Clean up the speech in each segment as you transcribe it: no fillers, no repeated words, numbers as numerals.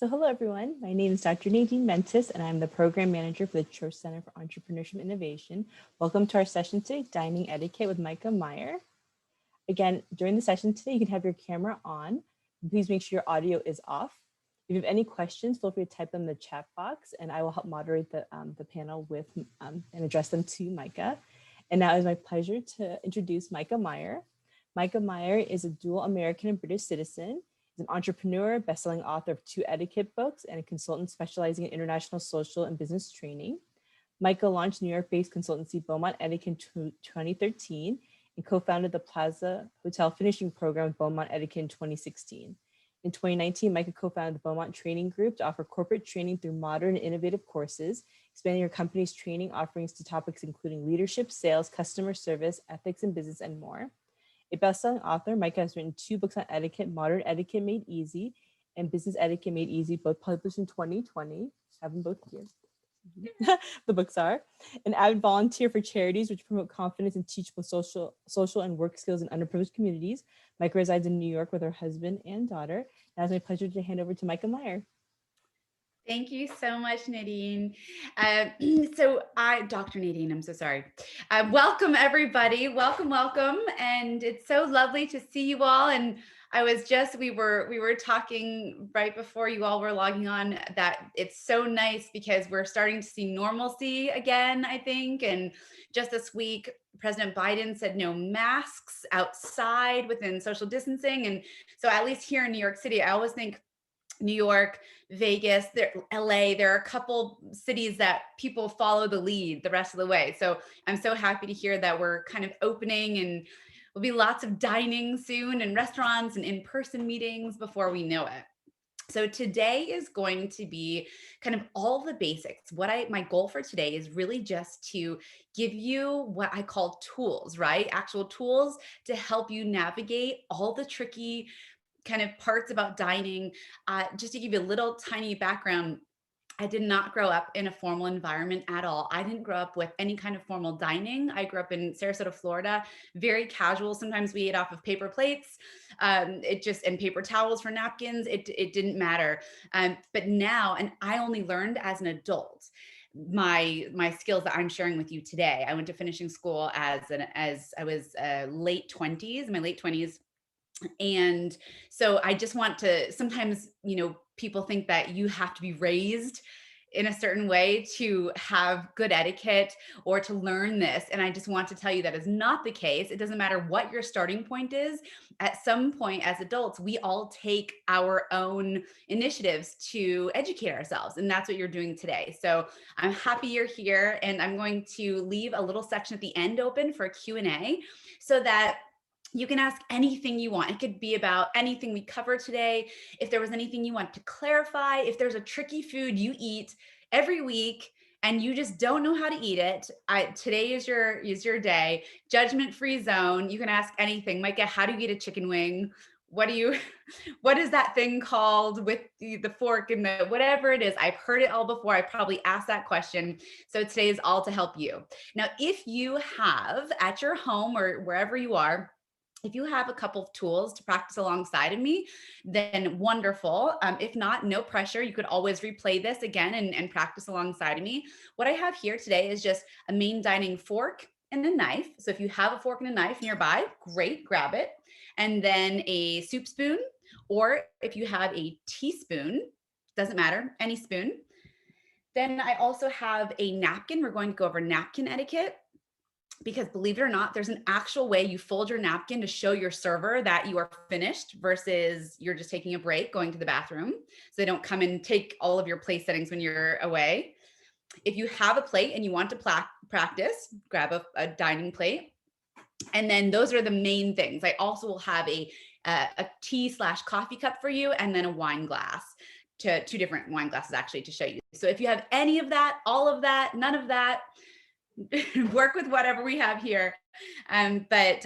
So hello everyone, my name is Dr. Nadine Mentis and I'm the Program Manager for the Church Center for Entrepreneurship and Innovation. Welcome to our session today, Dining Etiquette with Myka Meier. Again, during the session today, you can have your camera on. Please make sure your audio is off. If you have any questions, feel free to type them in the chat box and I will help moderate the panel with and address them to Myka. And now it's my pleasure to introduce Myka Meier. Myka Meier is a dual American and British citizen. He's an entrepreneur, best-selling author of 2 etiquette books, and a consultant specializing in international social and business training. Myka launched New York-based consultancy Beaumont Etiquette in 2013 and co-founded the Plaza Hotel Finishing Program with Beaumont Etiquette in 2016. In 2019, Myka co-founded the Beaumont Training Group to offer corporate training through modern and innovative courses, expanding her company's training offerings to topics including leadership, sales, customer service, ethics and business, and more. A best-selling author, Myka has written 2 books on etiquette, Modern Etiquette Made Easy and Business Etiquette Made Easy, both published in 2020. I have them both here. The books are an avid volunteer for charities which promote confidence and teachable social and work skills in underprivileged communities. Myka resides in New York with her husband and daughter. Now it's my pleasure to hand over to Myka Meier. Thank you so much, Nadine. Dr. Nadine, I'm so sorry. Welcome everybody, welcome. And it's so lovely to see you all. And we were talking right before you all were logging on that it's so nice because we're starting to see normalcy again, I think. And just this week, President Biden said no masks outside within social distancing. And so at least here in New York City, I always think New York, Vegas, LA, there are a couple cities that people follow the lead the rest of the way. So I'm so happy to hear that we're kind of opening and there'll be lots of dining soon and restaurants and in-person meetings before we know it. So today is going to be kind of all the basics. My goal for today is really just to give you what I call tools, right? Actual tools to help you navigate all the tricky kind of parts about dining. Just to give you a little tiny background, I did not grow up in a formal environment at all. I didn't grow up with any kind of formal dining. I grew up in Sarasota, Florida, very casual. Sometimes we ate off of paper plates, and paper towels for napkins. It didn't matter. But now, and I only learned as an adult, my skills that I'm sharing with you today. I went to finishing school as I was late 20s. And so I just want to, sometimes, people think that you have to be raised in a certain way to have good etiquette or to learn this. And I just want to tell you that is not the case. It doesn't matter what your starting point is. At some point as adults, we all take our own initiatives to educate ourselves. And that's what you're doing today. So I'm happy you're here, and I'm going to leave a little section at the end open for Q&A so that you can ask anything you want. It could be about anything we cover today. If there was anything you want to clarify, if there's a tricky food you eat every week and you just don't know how to eat it, today is your day. Judgment-free zone. You can ask anything. Myka, how do you eat a chicken wing? What is that thing called with the fork and the whatever it is? I've heard it all before. I probably asked that question. So today is all to help you. Now, if you have at your home or wherever you are, if you have a couple of tools to practice alongside of me, then wonderful. If not, no pressure. You could always replay this again and practice alongside of me. What I have here today is just a main dining fork and a knife. So if you have a fork and a knife nearby, great, grab it. And then a soup spoon, or if you have a teaspoon, doesn't matter, any spoon. Then I also have a napkin. We're going to go over napkin etiquette, because believe it or not, there's an actual way you fold your napkin to show your server that you are finished versus you're just taking a break, going to the bathroom. So they don't come and take all of your place settings when you're away. If you have a plate and you want to practice, grab a dining plate. And then those are the main things. I also will have a tea/coffee cup for you, and then a wine glass. 2 different wine glasses actually to show you. So if you have any of that, all of that, none of that, work with whatever we have here. But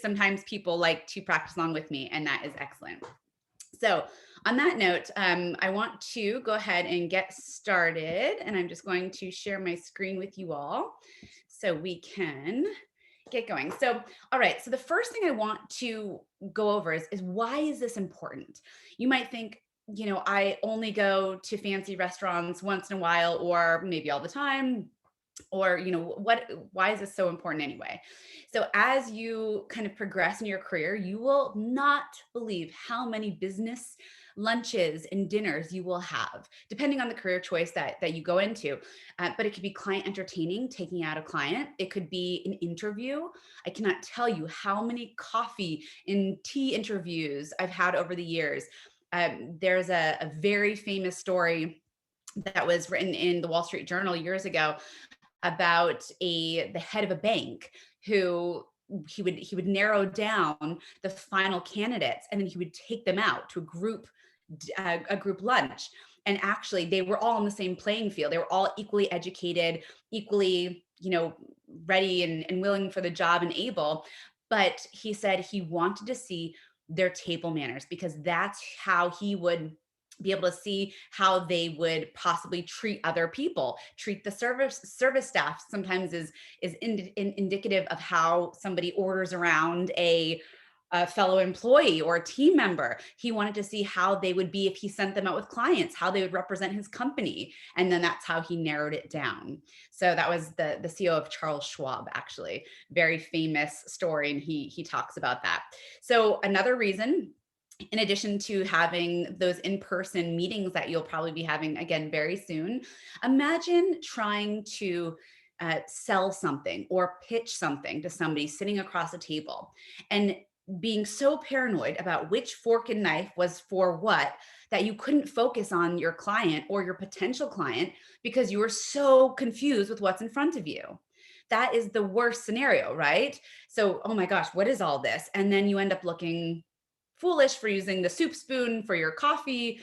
sometimes people like to practice along with me, and that is excellent. So on that note, I want to go ahead and get started, and I'm just going to share my screen with you all so we can get going. So, all right. So the first thing I want to go over is why is this important? You might think, I only go to fancy restaurants once in a while, or maybe all the time, or why is this so important anyway? So as you kind of progress in your career, you will not believe how many business lunches and dinners you will have, depending on the career choice that you go into. But it could be client entertaining, taking out a client. It could be an interview. I cannot tell you how many coffee and tea interviews I've had over the years. There's a very famous story that was written in the Wall Street Journal years ago about the head of a bank who he would narrow down the final candidates, and then he would take them out to a group lunch. And actually they were all on the same playing field. They were all equally educated, equally ready and willing for the job and able. But he said he wanted to see their table manners, because that's how he would be able to see how they would possibly treat other people, treat the service staff. Sometimes is indicative of how somebody orders around a fellow employee or a team member. He wanted to see how they would be if he sent them out with clients, how they would represent his company. And then that's how he narrowed it down. So that was the CEO of Charles Schwab, actually. Very famous story. And he talks about that. So another reason, in addition to having those in-person meetings that you'll probably be having again very soon, imagine trying to sell something or pitch something to somebody sitting across a table, and being so paranoid about which fork and knife was for what, that you couldn't focus on your client or your potential client because you were so confused with what's in front of you. That is the worst scenario, right? So, oh my gosh, what is all this? And then you end up looking foolish for using the soup spoon for your coffee,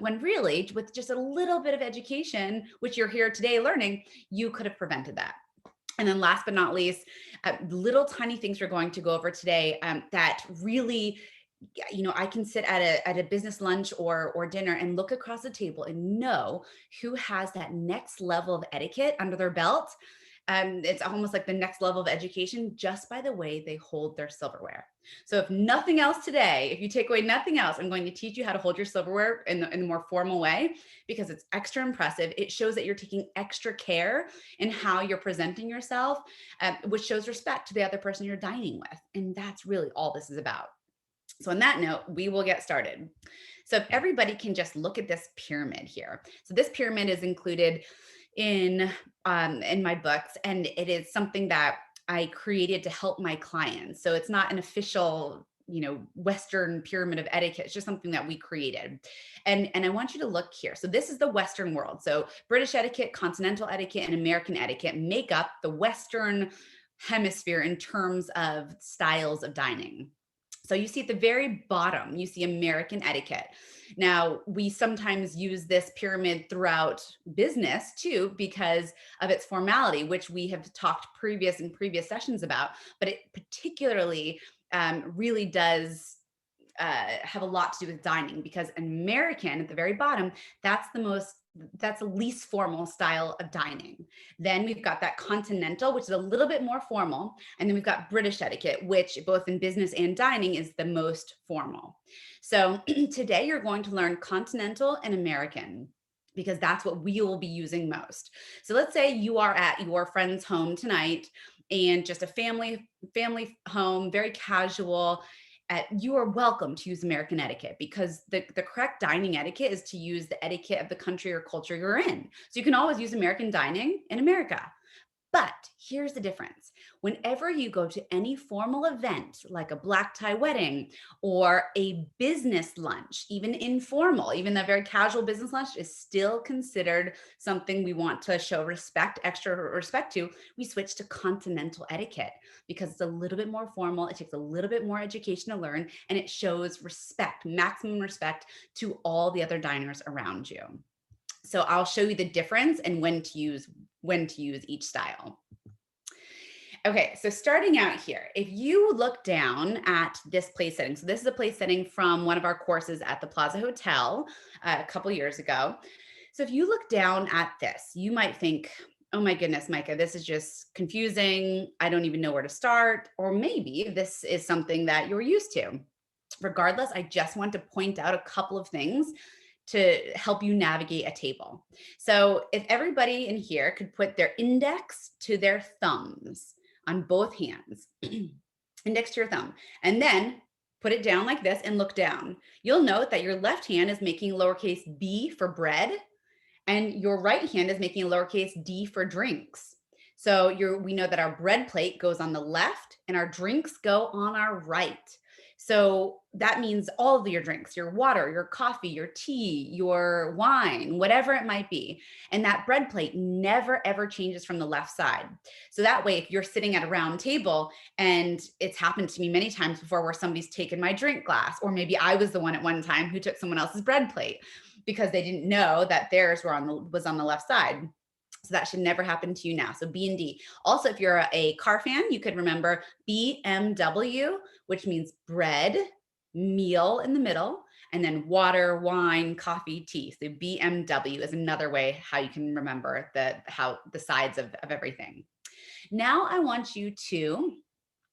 when really, with just a little bit of education, which you're here today learning, you could have prevented that. And then last but not least, little tiny things we're going to go over today, that really, I can sit at a business lunch or dinner and look across the table and know who has that next level of etiquette under their belt. It's almost like the next level of education just by the way they hold their silverware. So if nothing else today, if you take away nothing else, I'm going to teach you how to hold your silverware in a more formal way, because it's extra impressive. It shows that you're taking extra care in how you're presenting yourself, which shows respect to the other person you're dining with. And that's really all this is about. So on that note, we will get started. So if everybody can just look at this pyramid here. So this pyramid is included in my books, and it is something that I created to help my clients. So it's not an official, Western pyramid of etiquette. It's just something that we created. And I want you to look here. So this is the Western world. So British etiquette, continental etiquette, and American etiquette make up the Western hemisphere in terms of styles of dining. So you see at the very bottom, you see American etiquette. Now, we sometimes use this pyramid throughout business too, because of its formality, which we have talked in previous sessions about, but it particularly really does have a lot to do with dining, because American at the very bottom, that's the least formal style of dining. Then we've got that continental, which is a little bit more formal. And then we've got British etiquette, which both in business and dining is the most formal. So today you're going to learn continental and American, because that's what we will be using most. So let's say you are at your friend's home tonight, and just a family home, very casual. You are welcome to use American etiquette, because the correct dining etiquette is to use the etiquette of the country or culture you're in. So you can always use American dining in America. But here's the difference. Whenever you go to any formal event, like a black tie wedding or a business lunch, even informal, even a very casual business lunch is still considered something we want to show extra respect to. We switch to continental etiquette because it's a little bit more formal. It takes a little bit more education to learn, and it shows respect, maximum respect to all the other diners around you. So I'll show you the difference and when to use each style. Okay, so starting out here, if you look down at this place setting, so this is a place setting from one of our courses at the Plaza Hotel a couple years ago. So if you look down at this, you might think, oh my goodness, Myka, this is just confusing. I don't even know where to start. Or maybe this is something that you're used to. regardless, I just want to point out a couple of things to help you navigate a table. So if everybody in here could put their index to their thumbs on both hands, index to your thumb, and then put it down like this and look down. You'll note that your left hand is making lowercase b for bread, and your right hand is making a lowercase d for drinks. So we know that our bread plate goes on the left and our drinks go on our right. So that means all of your drinks, your water, your coffee, your tea, your wine, whatever it might be. And that bread plate never ever changes from the left side. So that way, if you're sitting at a round table, and it's happened to me many times before where somebody's taken my drink glass, or maybe I was the one at one time who took someone else's bread plate because they didn't know that theirs was on the left side. So that should never happen to you now. So B and D. Also, if you're a car fan, you could remember BMW, which means bread, meal in the middle, and then water, wine, coffee, tea. So BMW is another way how you can remember the sides of everything. Now I want you to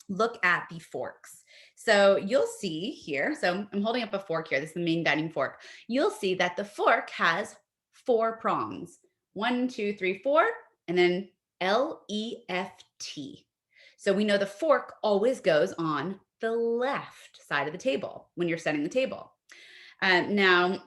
look at the forks. So you'll see here, so I'm holding up a fork here. This is the main dining fork. You'll see that the fork has 4 prongs. 1, 2, 3, 4, and then L-E-F-T. So we know the fork always goes on the left side of the table when you're setting the table. Now,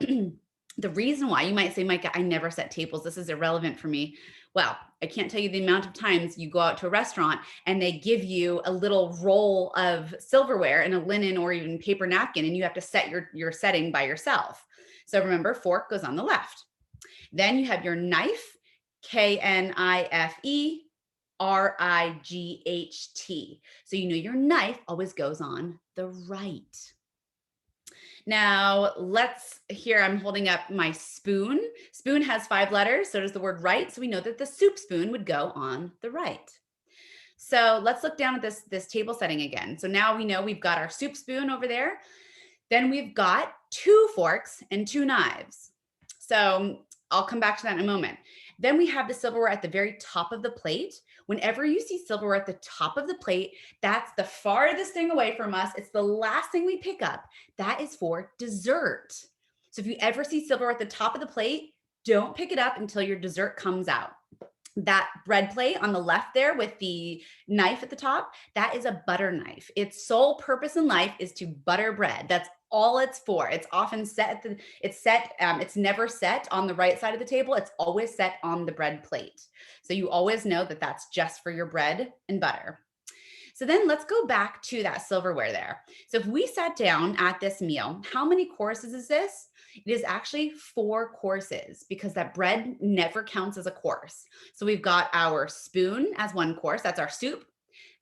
the reason why you might say, Myka, I never set tables. This is irrelevant for me. Well, I can't tell you the amount of times you go out to a restaurant and they give you a little roll of silverware and a linen or even paper napkin, and you have to set your setting by yourself. So remember, fork goes on the left. Then you have your knife, K-N-I-F-E, R-I-G-H-T. So you know your knife always goes on the right. Now here I'm holding up my spoon. Spoon has 5 letters, so does the word right. So we know that the soup spoon would go on the right. So let's look down at this table setting again. So now we know we've got our soup spoon over there. Then we've got 2 forks and 2 knives. So I'll come back to that in a moment. Then we have the silverware at the very top of the plate. Whenever you see silverware at the top of the plate, that's the farthest thing away from us. It's the last thing we pick up. That is for dessert. So if you ever see silverware at the top of the plate, don't pick it up until your dessert comes out. That bread plate on the left there with the knife at the top, that is a butter knife. Its sole purpose in life is to butter bread. That's all it's for. It's often set it's never set on the right side of the table. It's always set on the bread plate. So you always know that that's just for your bread and butter. So then let's go back to that silverware there. So if we sat down at this meal, how many courses is this? It is actually 4 courses because that bread never counts as a course. So we've got our spoon as 1 course. That's our soup.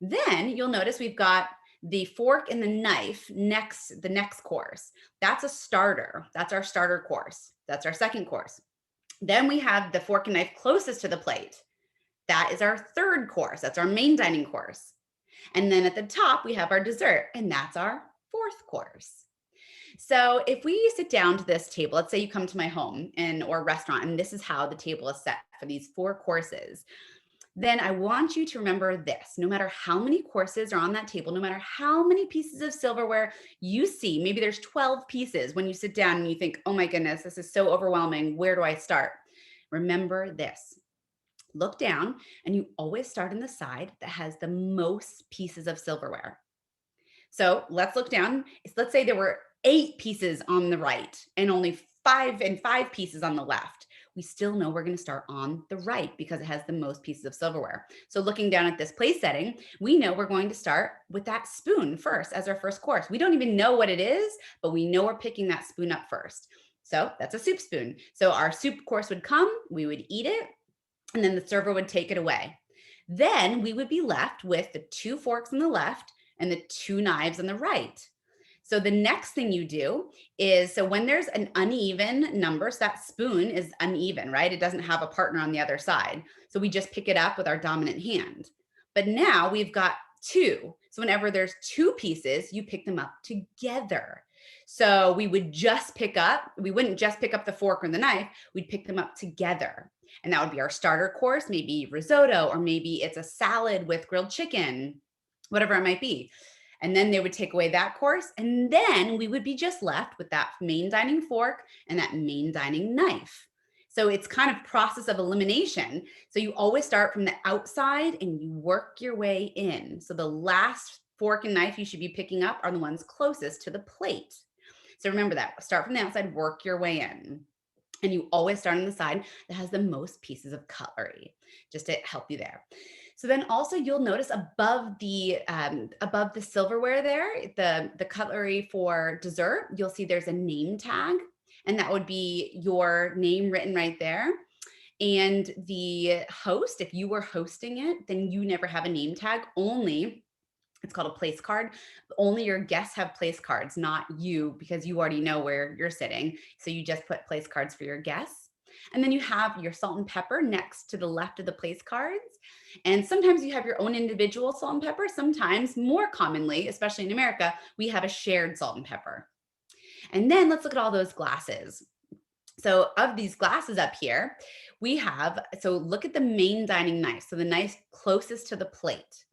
Then you'll notice we've got the fork and the knife the next course. That's a starter. That's our starter course. That's our second course. Then we have the fork and knife closest to the plate. That is our 3rd course. That's our main dining course. And then at the top, we have our dessert, and that's our 4th course. So if we sit down to this table, let's say you come to my home or restaurant, and this is how the table is set for these 4 courses, then I want you to remember this. No matter how many courses are on that table, no matter how many pieces of silverware you see, maybe there's 12 pieces when you sit down and you think, oh my goodness, this is so overwhelming. Where do I start? Remember this. Look down, and you always start on the side that has the most pieces of silverware. So let's look down. Let's say there were 8 pieces on the right and only 5 pieces on the left. We still know we're going to start on the right because it has the most pieces of silverware. So looking down at this place setting, we know we're going to start with that spoon first as our first course. We don't even know what it is, but we know we're picking that spoon up first. So that's a soup spoon. So our soup course would come, we would eat it, and then the server would take it away. Then we would be left with the 2 forks on the left and the 2 knives on the right. So the next thing you do is, so when there's an uneven number, so that spoon is uneven, right? It doesn't have a partner on the other side. So we just pick it up with our dominant hand. But now we've got 2. So whenever there's 2 pieces, you pick them up together. So we wouldn't just pick up the fork or the knife, we'd pick them up together. And that would be our starter course, maybe risotto, or maybe it's a salad with grilled chicken, whatever it might be. And then they would take away that course. And then we would be just left with that main dining fork and that main dining knife. So it's kind of process of elimination. So you always start from the outside and you work your way in. So the last fork and knife you should be picking up are the ones closest to the plate. So remember that. Start from the outside, work your way in. And you always start on the side that has the most pieces of cutlery, just to help you there. So then also you'll notice above the silverware there, the cutlery for dessert, you'll see there's a name tag, and that would be your name written right there. And the host, if you were hosting it, then you never have a name tag. Only, it's called a place card. Only your guests have place cards, not you, because you already know where you're sitting. So you just put place cards for your guests. And then you have your salt and pepper next to the left of the place cards. And sometimes you have your own individual salt and pepper. Sometimes, more commonly, especially in America, we have a shared salt and pepper. And then let's look at all those glasses. So of these glasses up here, we have, so look at the main dining knife. So the knife closest to the plate.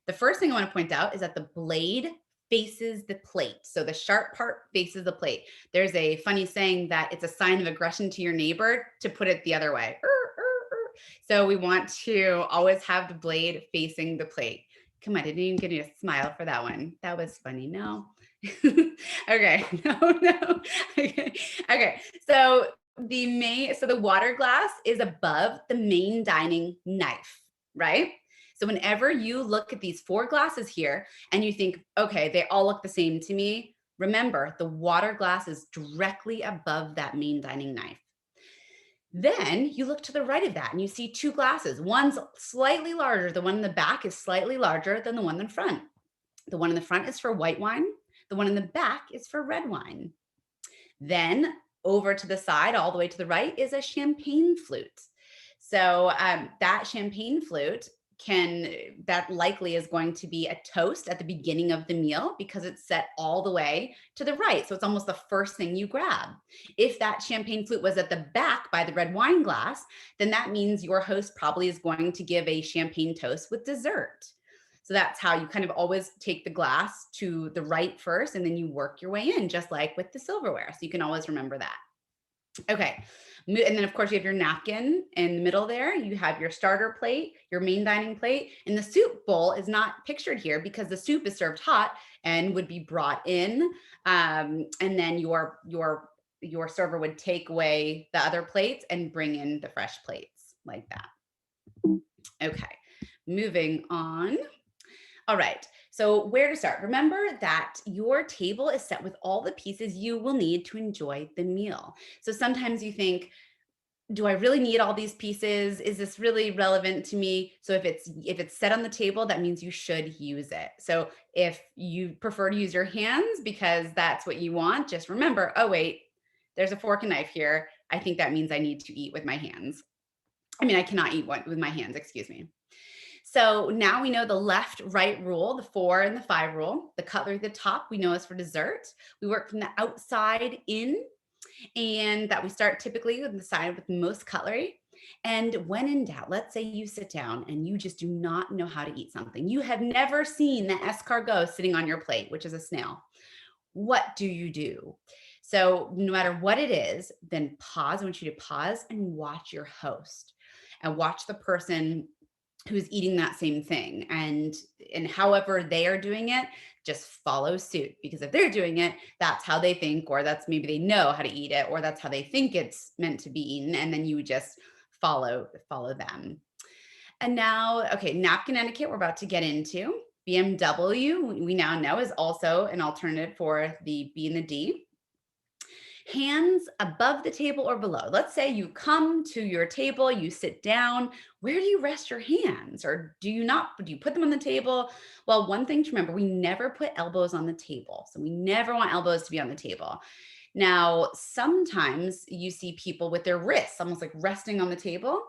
The first thing I want to point out is that the blade faces the plate. So the sharp part faces the plate. There's a funny saying that it's a sign of aggression to your neighbor to put it the other way. So we want to always have the blade facing the plate. Come on, I didn't even give you a smile for that one. That was funny. No. Okay. No. Okay. So the water glass is above the main dining knife, right? So whenever you look at these 4 glasses here and you think, okay, they all look the same to me, remember the water glass is directly above that main dining knife. Then you look to the right of that and you see 2 glasses. One's slightly larger. The one in the back is slightly larger than the one in the front. The one in the front is for white wine. The one in the back is for red wine. Then over to the side, all the way to the right, is a champagne flute. So that champagne flute that likely is going to be a toast at the beginning of the meal because it's set all the way to the right. So it's almost the first thing you grab. If that champagne flute was at the back by the red wine glass, then that means your host probably is going to give a champagne toast with dessert. So that's how you kind of always take the glass to the right first, and then you work your way in, just like with the silverware. So you can always remember that. Okay. And then of course you have your napkin in the middle there. You have your starter plate, your main dining plate, and the soup bowl is not pictured here because the soup is served hot and would be brought in. And then your server would take away the other plates and bring in the fresh plates like that. Okay. Moving on. All right. So where to start? Remember that your table is set with all the pieces you will need to enjoy the meal. So sometimes you think, do I really need all these pieces? Is this really relevant to me? So if it's set on the table, that means you should use it. So if you prefer to use your hands because that's what you want, just remember, oh wait, there's a fork and knife here. I think that means I need to eat with my hands. I mean, I cannot eat with my hands, excuse me. So now we know the left, right rule, the 4 and the 5 rule. The cutlery at the top we know is for dessert. We work from the outside in, and that we start typically with the side with most cutlery. And when in doubt, let's say you sit down and you just do not know how to eat something. You have never seen the escargot sitting on your plate, which is a snail. What do you do? So no matter what it is, then pause. I want you to pause and watch your host and watch the person who's eating that same thing, and however they are doing it, just follow suit, because if they're doing it, that's how they think, or that's maybe they know how to eat it, or that's how they think it's meant to be eaten, and then you just follow them. And now, okay, napkin etiquette we're about to get into. BMW, we now know, is also an alternative for the B and the D. Hands above the table or below. Let's say you come to your table, you sit down. Where do you rest your hands? Or do you put them on the table? Well, one thing to remember, we never put elbows on the table. So we never want elbows to be on the table. Now, sometimes you see people with their wrists almost like resting on the table,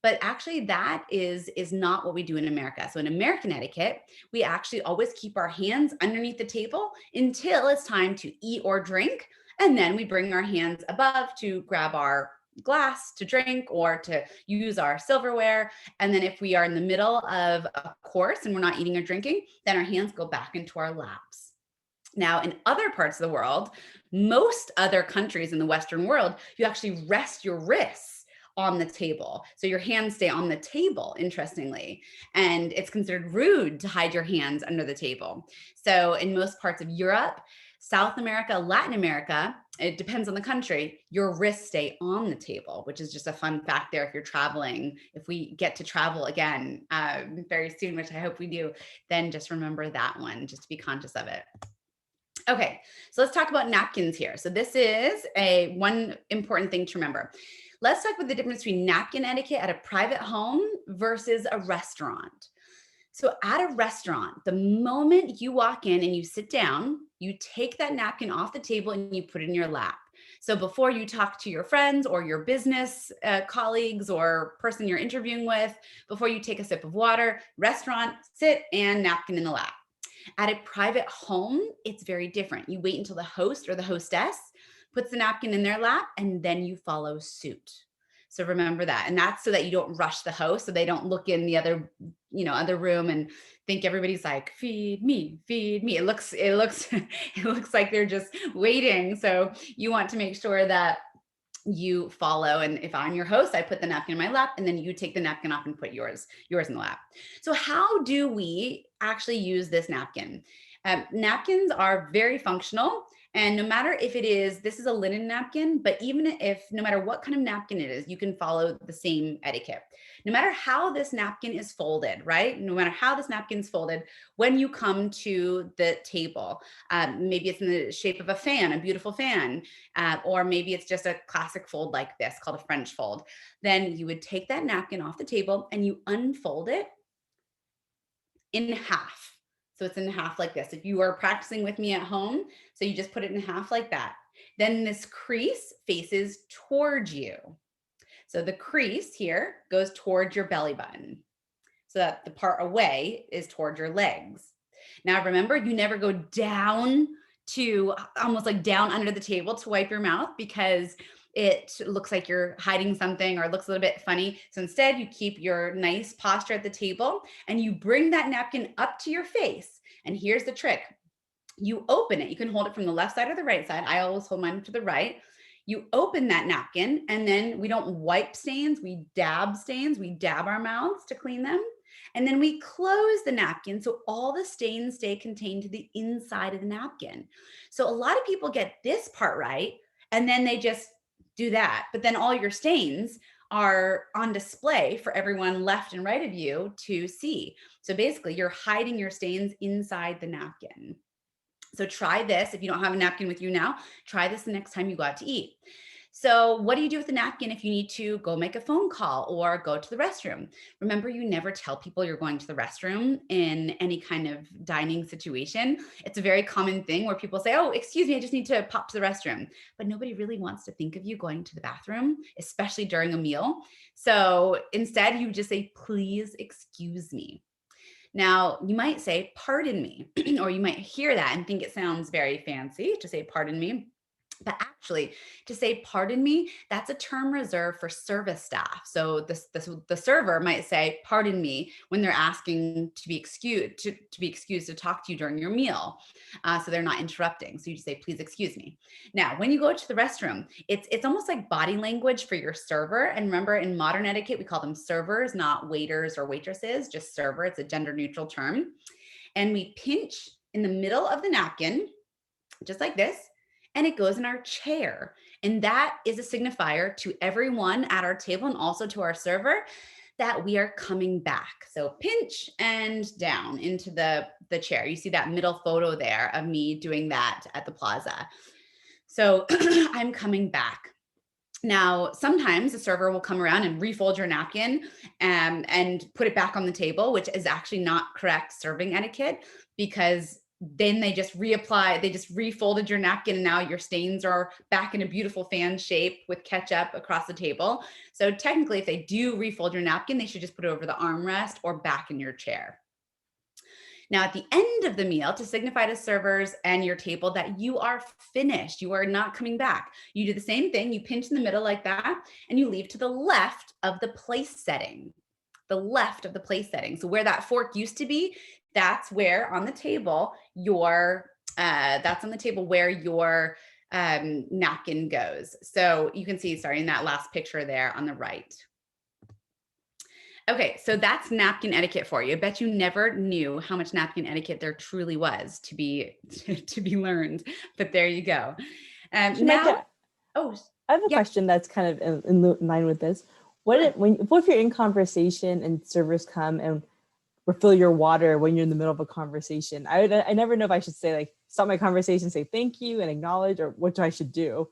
but actually that is not what we do in America. So in American etiquette, we actually always keep our hands underneath the table until it's time to eat or drink. And then we bring our hands above to grab our glass to drink or to use our silverware. And then if we are in the middle of a course and we're not eating or drinking, then our hands go back into our laps. Now, in other parts of the world, most other countries in the Western world, you actually rest your wrists on the table. So your hands stay on the table, interestingly. And it's considered rude to hide your hands under the table. So in most parts of Europe, South America, Latin America, it depends on the country, your wrists stay on the table, which is just a fun fact there if you're traveling. If we get to travel again very soon, which I hope we do, then just remember that one, just to be conscious of it. Okay, so let's talk about napkins here. So this is one important thing to remember. Let's talk about the difference between napkin etiquette at a private home versus a restaurant. So at a restaurant, the moment you walk in and you sit down, you take that napkin off the table and you put it in your lap. So before you talk to your friends or your business colleagues or person you're interviewing with, before you take a sip of water, restaurant, sit and napkin in the lap. At a private home, it's very different. You wait until the host or the hostess puts the napkin in their lap and then you follow suit. So remember that. And that's so that you don't rush the host, so they don't look in the other, other room and think everybody's like, feed me, feed me. It looks it looks like they're just waiting. So you want to make sure that you follow. And if I'm your host, I put the napkin in my lap and then you take the napkin off and put yours in the lap. So how do we actually use this napkin? Napkins are very functional. And no matter if this is a linen napkin, but even if no matter what kind of napkin it is, you can follow the same etiquette. No matter how this napkin is folded, right? No matter how this napkin is folded, when you come to the table, maybe it's in the shape of a fan, a beautiful fan, or maybe it's just a classic fold like this called a French fold. Then you would take that napkin off the table and you unfold it in half. So it's in half like this. If you are practicing with me at home, so you just put it in half like that. Then this crease faces towards you. So the crease here goes towards your belly button, so that the part away is towards your legs. Now remember, you never go down to almost like down under the table to wipe your mouth because it looks like you're hiding something or it looks a little bit funny. So instead you keep your nice posture at the table and you bring that napkin up to your face. And here's the trick. You open it. You can hold it from the left side or the right side. I always hold mine to the right. You open that napkin and then we don't wipe stains. We dab stains. We dab our mouths to clean them. And then we close the napkin so all the stains stay contained to the inside of the napkin. So a lot of people get this part right and then they just do that. But then all your stains are on display for everyone left and right of you to see. So basically you're hiding your stains inside the napkin. So try this. If you don't have a napkin with you now, try this the next time you go out to eat. So what do you do with the napkin if you need to go make a phone call or go to the restroom? Remember, you never tell people you're going to the restroom in any kind of dining situation. It's a very common thing where people say, oh, excuse me, I just need to pop to the restroom. But nobody really wants to think of you going to the bathroom, especially during a meal. So instead, you just say, please excuse me. Now, you might say, pardon me, or you might hear that and think it sounds very fancy to say, pardon me. But actually, to say, pardon me, that's a term reserved for service staff. So the server might say, pardon me, when they're asking to be excused, to be excused to talk to you during your meal. So they're not interrupting. So you just say, please excuse me. Now, when you go to the restroom, it's almost like body language for your server. And remember, in modern etiquette, we call them servers, not waiters or waitresses, just server. It's a gender neutral term. And we pinch in the middle of the napkin, just like this, and it goes in our chair. And that is a signifier to everyone at our table and also to our server that we are coming back. So pinch and down into the chair. You see that middle photo there of me doing that at the plaza. So I'm coming back. Now, sometimes the server will come around and refold your napkin and put it back on the table, which is actually not correct serving etiquette because then they just refolded your napkin and now your stains are back in a beautiful fan shape with ketchup across the table. So technically, if they do refold your napkin, they should just put it over the armrest or back in your chair. Now, at the end of the meal, to signify to servers and your table that you are finished, you are not coming back, you do the same thing. You pinch in the middle like that, and you leave to the left of the place setting. The left of the place setting. So where that fork used to be, that's where on the table your where your napkin goes. So you can see, sorry, in that last picture there on the right. Okay, so that's napkin etiquette for you. I bet you never knew how much napkin etiquette there truly was to be to be learned, but there you go. Now, Myka, oh, I have a yeah, question that's kind of in line with this. What sure. if you're in conversation and servers come and refill your water when you're in the middle of a conversation? I never know if I should say like stop my conversation, say thank you and acknowledge, or what I should do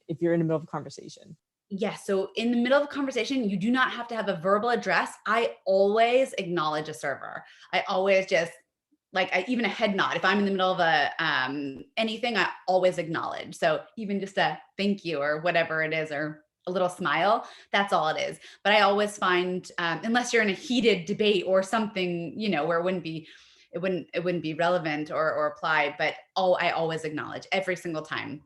if you're in the middle of a conversation. Yes. So in the middle of a conversation, you do not have to have a verbal address. I always acknowledge a server. I always just even a head nod. If I'm in the middle of a anything, I always acknowledge. So even just a thank you or whatever it is, or a little smile, that's all it is. But I always find, unless you're in a heated debate or something, where it wouldn't be relevant or apply. But I always acknowledge every single time.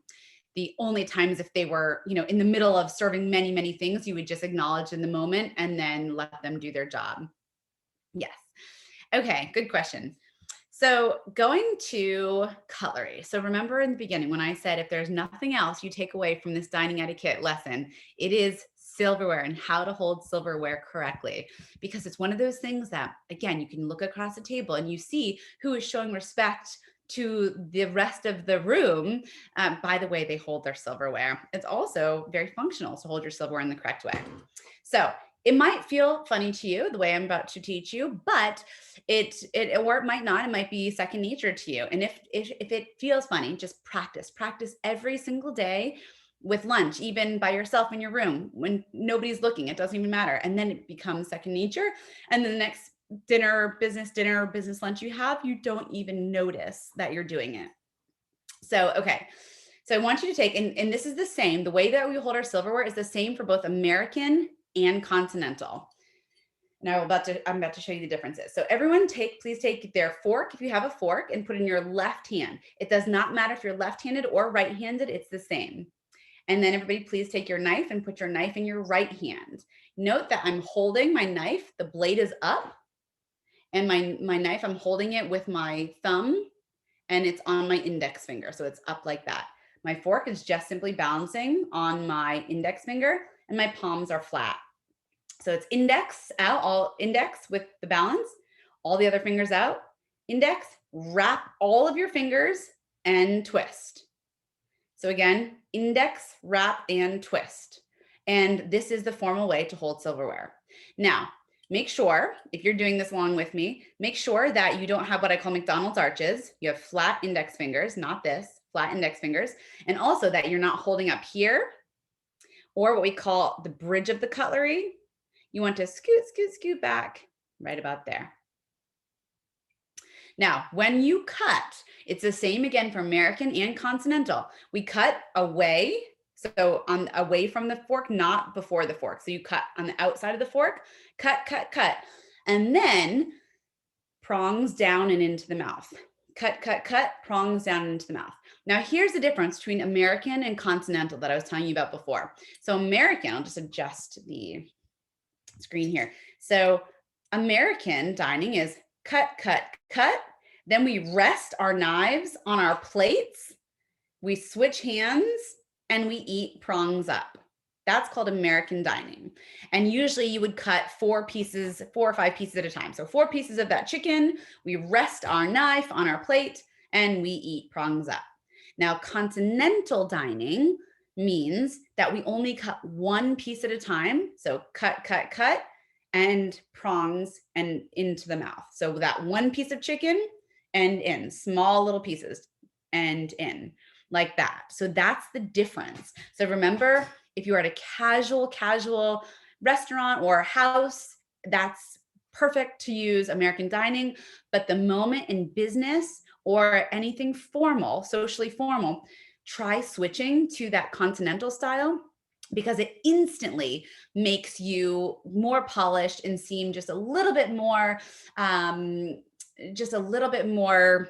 The only times if they were, in the middle of serving many, many things, you would just acknowledge in the moment and then let them do their job. Yes. Okay, good question. So going to cutlery. So remember in the beginning when I said if there's nothing else you take away from this dining etiquette lesson, it is silverware and how to hold silverware correctly. Because it's one of those things that, again, you can look across the table and you see who is showing respect to the rest of the room by the way they hold their silverware. It's also very functional to hold your silverware in the correct way. So it might feel funny to you the way I'm about to teach you, but or it might not. It might be second nature to you. And if it feels funny, just practice every single day with lunch, even by yourself in your room when nobody's looking. It doesn't even matter. And then it becomes second nature. And then the next dinner, business lunch you have, you don't even notice that you're doing it. So, okay. So I want you to take, and this is the same, the way that we hold our silverware is the same for both American and continental. Now I'm about to show you the differences. So everyone please take their fork, if you have a fork, and put in your left hand. It does not matter if you're left-handed or right-handed, it's the same. And then everybody please take your knife and put your knife in your right hand. Note that I'm holding my knife, the blade is up, and my knife, I'm holding it with my thumb and it's on my index finger. So it's up like that. My fork is just simply balancing on my index finger and my palms are flat. So it's index out, all index with the balance, all the other fingers out, index, wrap all of your fingers and twist. So again, index, wrap, and twist. And this is the formal way to hold silverware. Now, make sure, if you're doing this along with me, make sure that you don't have what I call McDonald's arches. You have flat index fingers, not this, flat index fingers. And also that you're not holding up here or what we call the bridge of the cutlery. You want to scoot back right about there. Now, when you cut, it's the same again for American and continental. We cut away, so away from the fork, not before the fork. So you cut on the outside of the fork, cut, and then prongs down and into the mouth. Cut, prongs down and into the mouth. Now, here's the difference between American and continental that I was telling you about before. So American, I'll just adjust the screen here. So American dining is cut. Then we rest our knives on our plates. We switch hands and we eat prongs up. That's called American dining. And usually you would cut 4 or 5 pieces at a time. So 4 pieces of that chicken, we rest our knife on our plate and we eat prongs up. Now, continental dining means that we only cut 1 piece at a time. So cut, and prongs and into the mouth. So that 1 piece of chicken and in, small little pieces and in, like that. So that's the difference. So remember, if you're at a casual restaurant or house, that's perfect to use American dining. But the moment in business or anything formal, socially formal, try switching to that continental style because it instantly makes you more polished and seem just a little bit more just a little bit more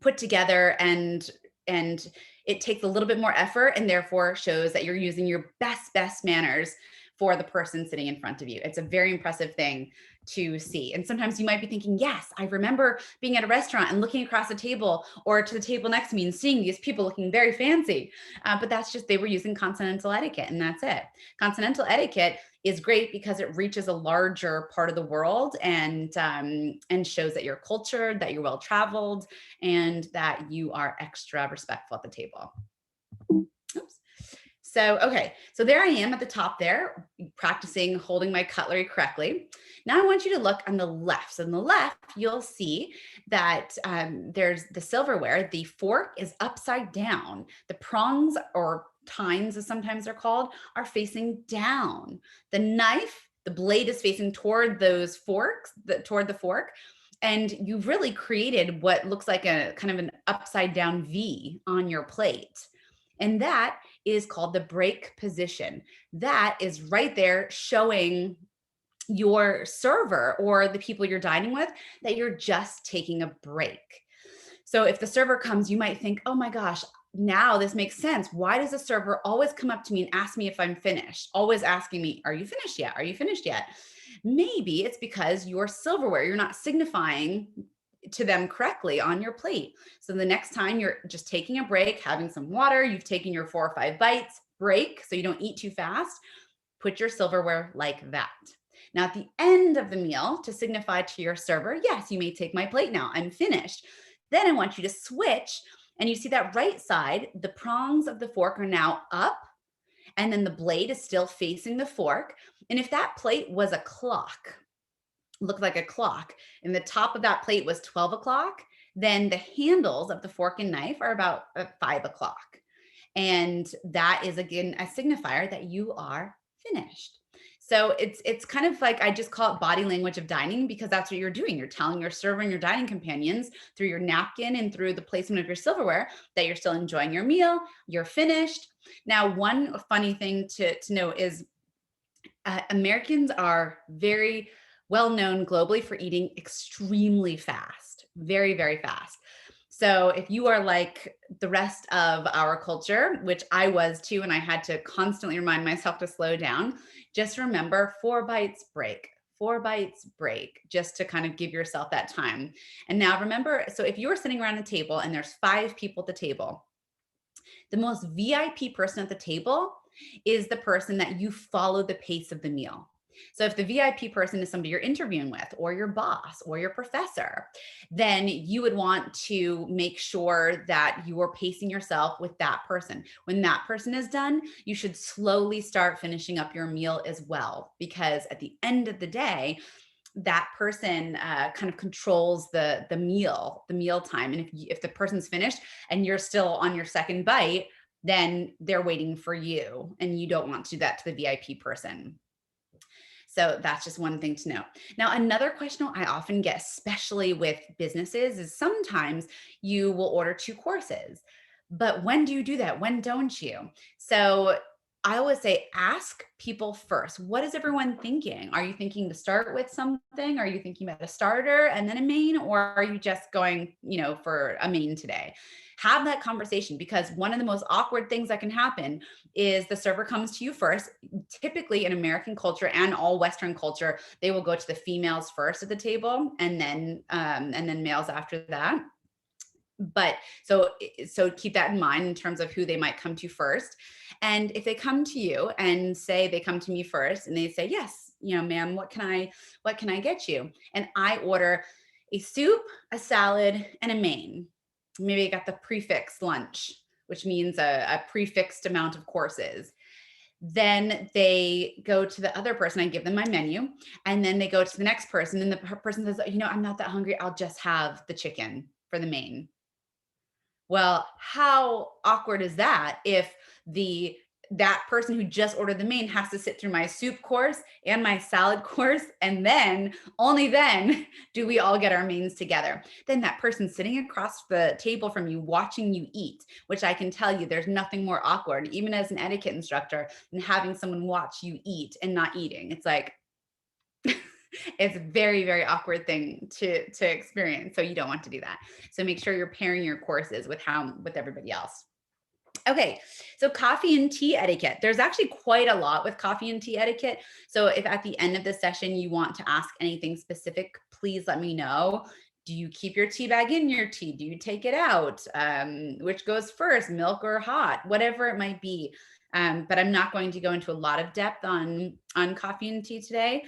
put together, and it takes a little bit more effort, and therefore shows that you're using your best manners for the person sitting in front of you. It's a very impressive thing to see. And sometimes you might be thinking, yes, I remember being at a restaurant and looking across the table or to the table next to me and seeing these people looking very fancy. But that's just, they were using continental etiquette, and that's it. Continental etiquette is great because it reaches a larger part of the world, and shows that you're cultured, that you're well traveled, and that you are extra respectful at the table. Oops. So, okay, so there I am at the top there, practicing holding my cutlery correctly. Now I want you to look on the left. So on the left, you'll see that there's the silverware. The fork is upside down. The prongs, or tines as sometimes they're called, are facing down. The knife, the blade is facing toward those forks, toward the fork. And you've really created what looks like a kind of an upside down V on your plate. And that is called the break position. That is right there showing your server or the people you're dining with that you're just taking a break. So if the server comes, you might think, oh my gosh, now this makes sense. Why does the server always come up to me and ask me if I'm finished? Always asking me, are you finished yet? Are you finished yet? Maybe it's because your silverware, you're not signifying to them correctly on your plate. So the next time you're just taking a break, having some water, you've taken your 4 or 5 bites, break so you don't eat too fast, put your silverware like that. Now at the end of the meal, to signify to your server, yes, you may take my plate now, I'm finished. Then I want you to switch, and you see that right side, the prongs of the fork are now up, and then the blade is still facing the fork. And if that plate was a clock, looked like a clock, and the top of that plate was 12 o'clock, then the handles of the fork and knife are about 5 o'clock. And that is, again, a signifier that you are finished. So it's kind of like, I just call it body language of dining, because that's what you're doing. You're telling your server and your dining companions through your napkin and through the placement of your silverware that you're still enjoying your meal, you're finished. Now, one funny thing to note is Americans are very well known globally for eating extremely fast, very, very fast. So if you are like the rest of our culture, which I was too, and I had to constantly remind myself to slow down, just remember 4 bites break. 4 bites break, just to kind of give yourself that time. And now remember, so if you are sitting around a table and there's 5 people at the table, the most VIP person at the table is the person that you follow the pace of the meal. So if the VIP person is somebody you're interviewing with, or your boss, or your professor, then you would want to make sure that you are pacing yourself with that person. When that person is done, you should slowly start finishing up your meal as well, because at the end of the day, that person kind of controls the meal time. And if the person's finished and you're still on your second bite, then they're waiting for you, and you don't want to do that to the VIP person. So that's just one thing to know. Now, another question I often get, especially with businesses, is sometimes you will order 2 courses. But when do you do that? When don't you? So I always say, ask people first. What is everyone thinking? Are you thinking to start with something? Are you thinking about a starter and then a main? Or are you just going, for a main today? Have that conversation, because one of the most awkward things that can happen is the server comes to you first. Typically in American culture and all Western culture, they will go to the females first at the table, and then males after that. But so keep that in mind in terms of who they might come to first. And if they come to you and say they come to me first, and they say, yes, ma'am, what can I get you? And I order a soup, a salad, and a main. Maybe I got the prefix lunch, which means a prefixed amount of courses. Then they go to the other person, I give them my menu, and then they go to the next person, and the person says, I'm not that hungry, I'll just have the chicken for the main. Well, how awkward is that if that person who just ordered the main has to sit through my soup course and my salad course, and then only then do we all get our mains together. Then that person sitting across the table from you watching you eat, which I can tell you there's nothing more awkward, even as an etiquette instructor, than having someone watch you eat and not eating. It's like It's a very, very awkward thing to experience. So you don't want to do that. So make sure you're pairing your courses with everybody else. Okay, so coffee and tea etiquette. There's actually quite a lot with coffee and tea etiquette. So if at the end of the session you want to ask anything specific, please let me know. Do you keep your tea bag in your tea? Do you take it out? Which goes first, milk or hot? Whatever it might be. But I'm not going to go into a lot of depth on coffee and tea today,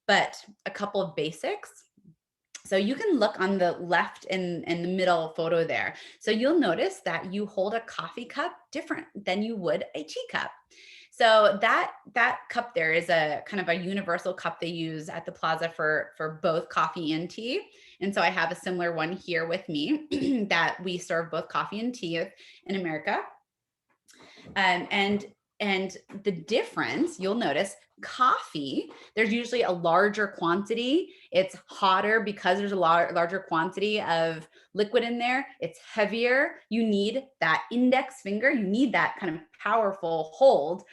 but a couple of basics. So you can look on the left and the middle photo there. So you'll notice that you hold a coffee cup different than you would a teacup. So that cup there is a kind of a universal cup they use at the plaza for both coffee and tea. And so I have a similar one here with me that we serve both coffee and tea in America. And the difference, you'll notice coffee, there's usually a larger quantity. It's hotter because there's a larger quantity of liquid in there. It's heavier. You need that index finger. You need that kind of powerful hold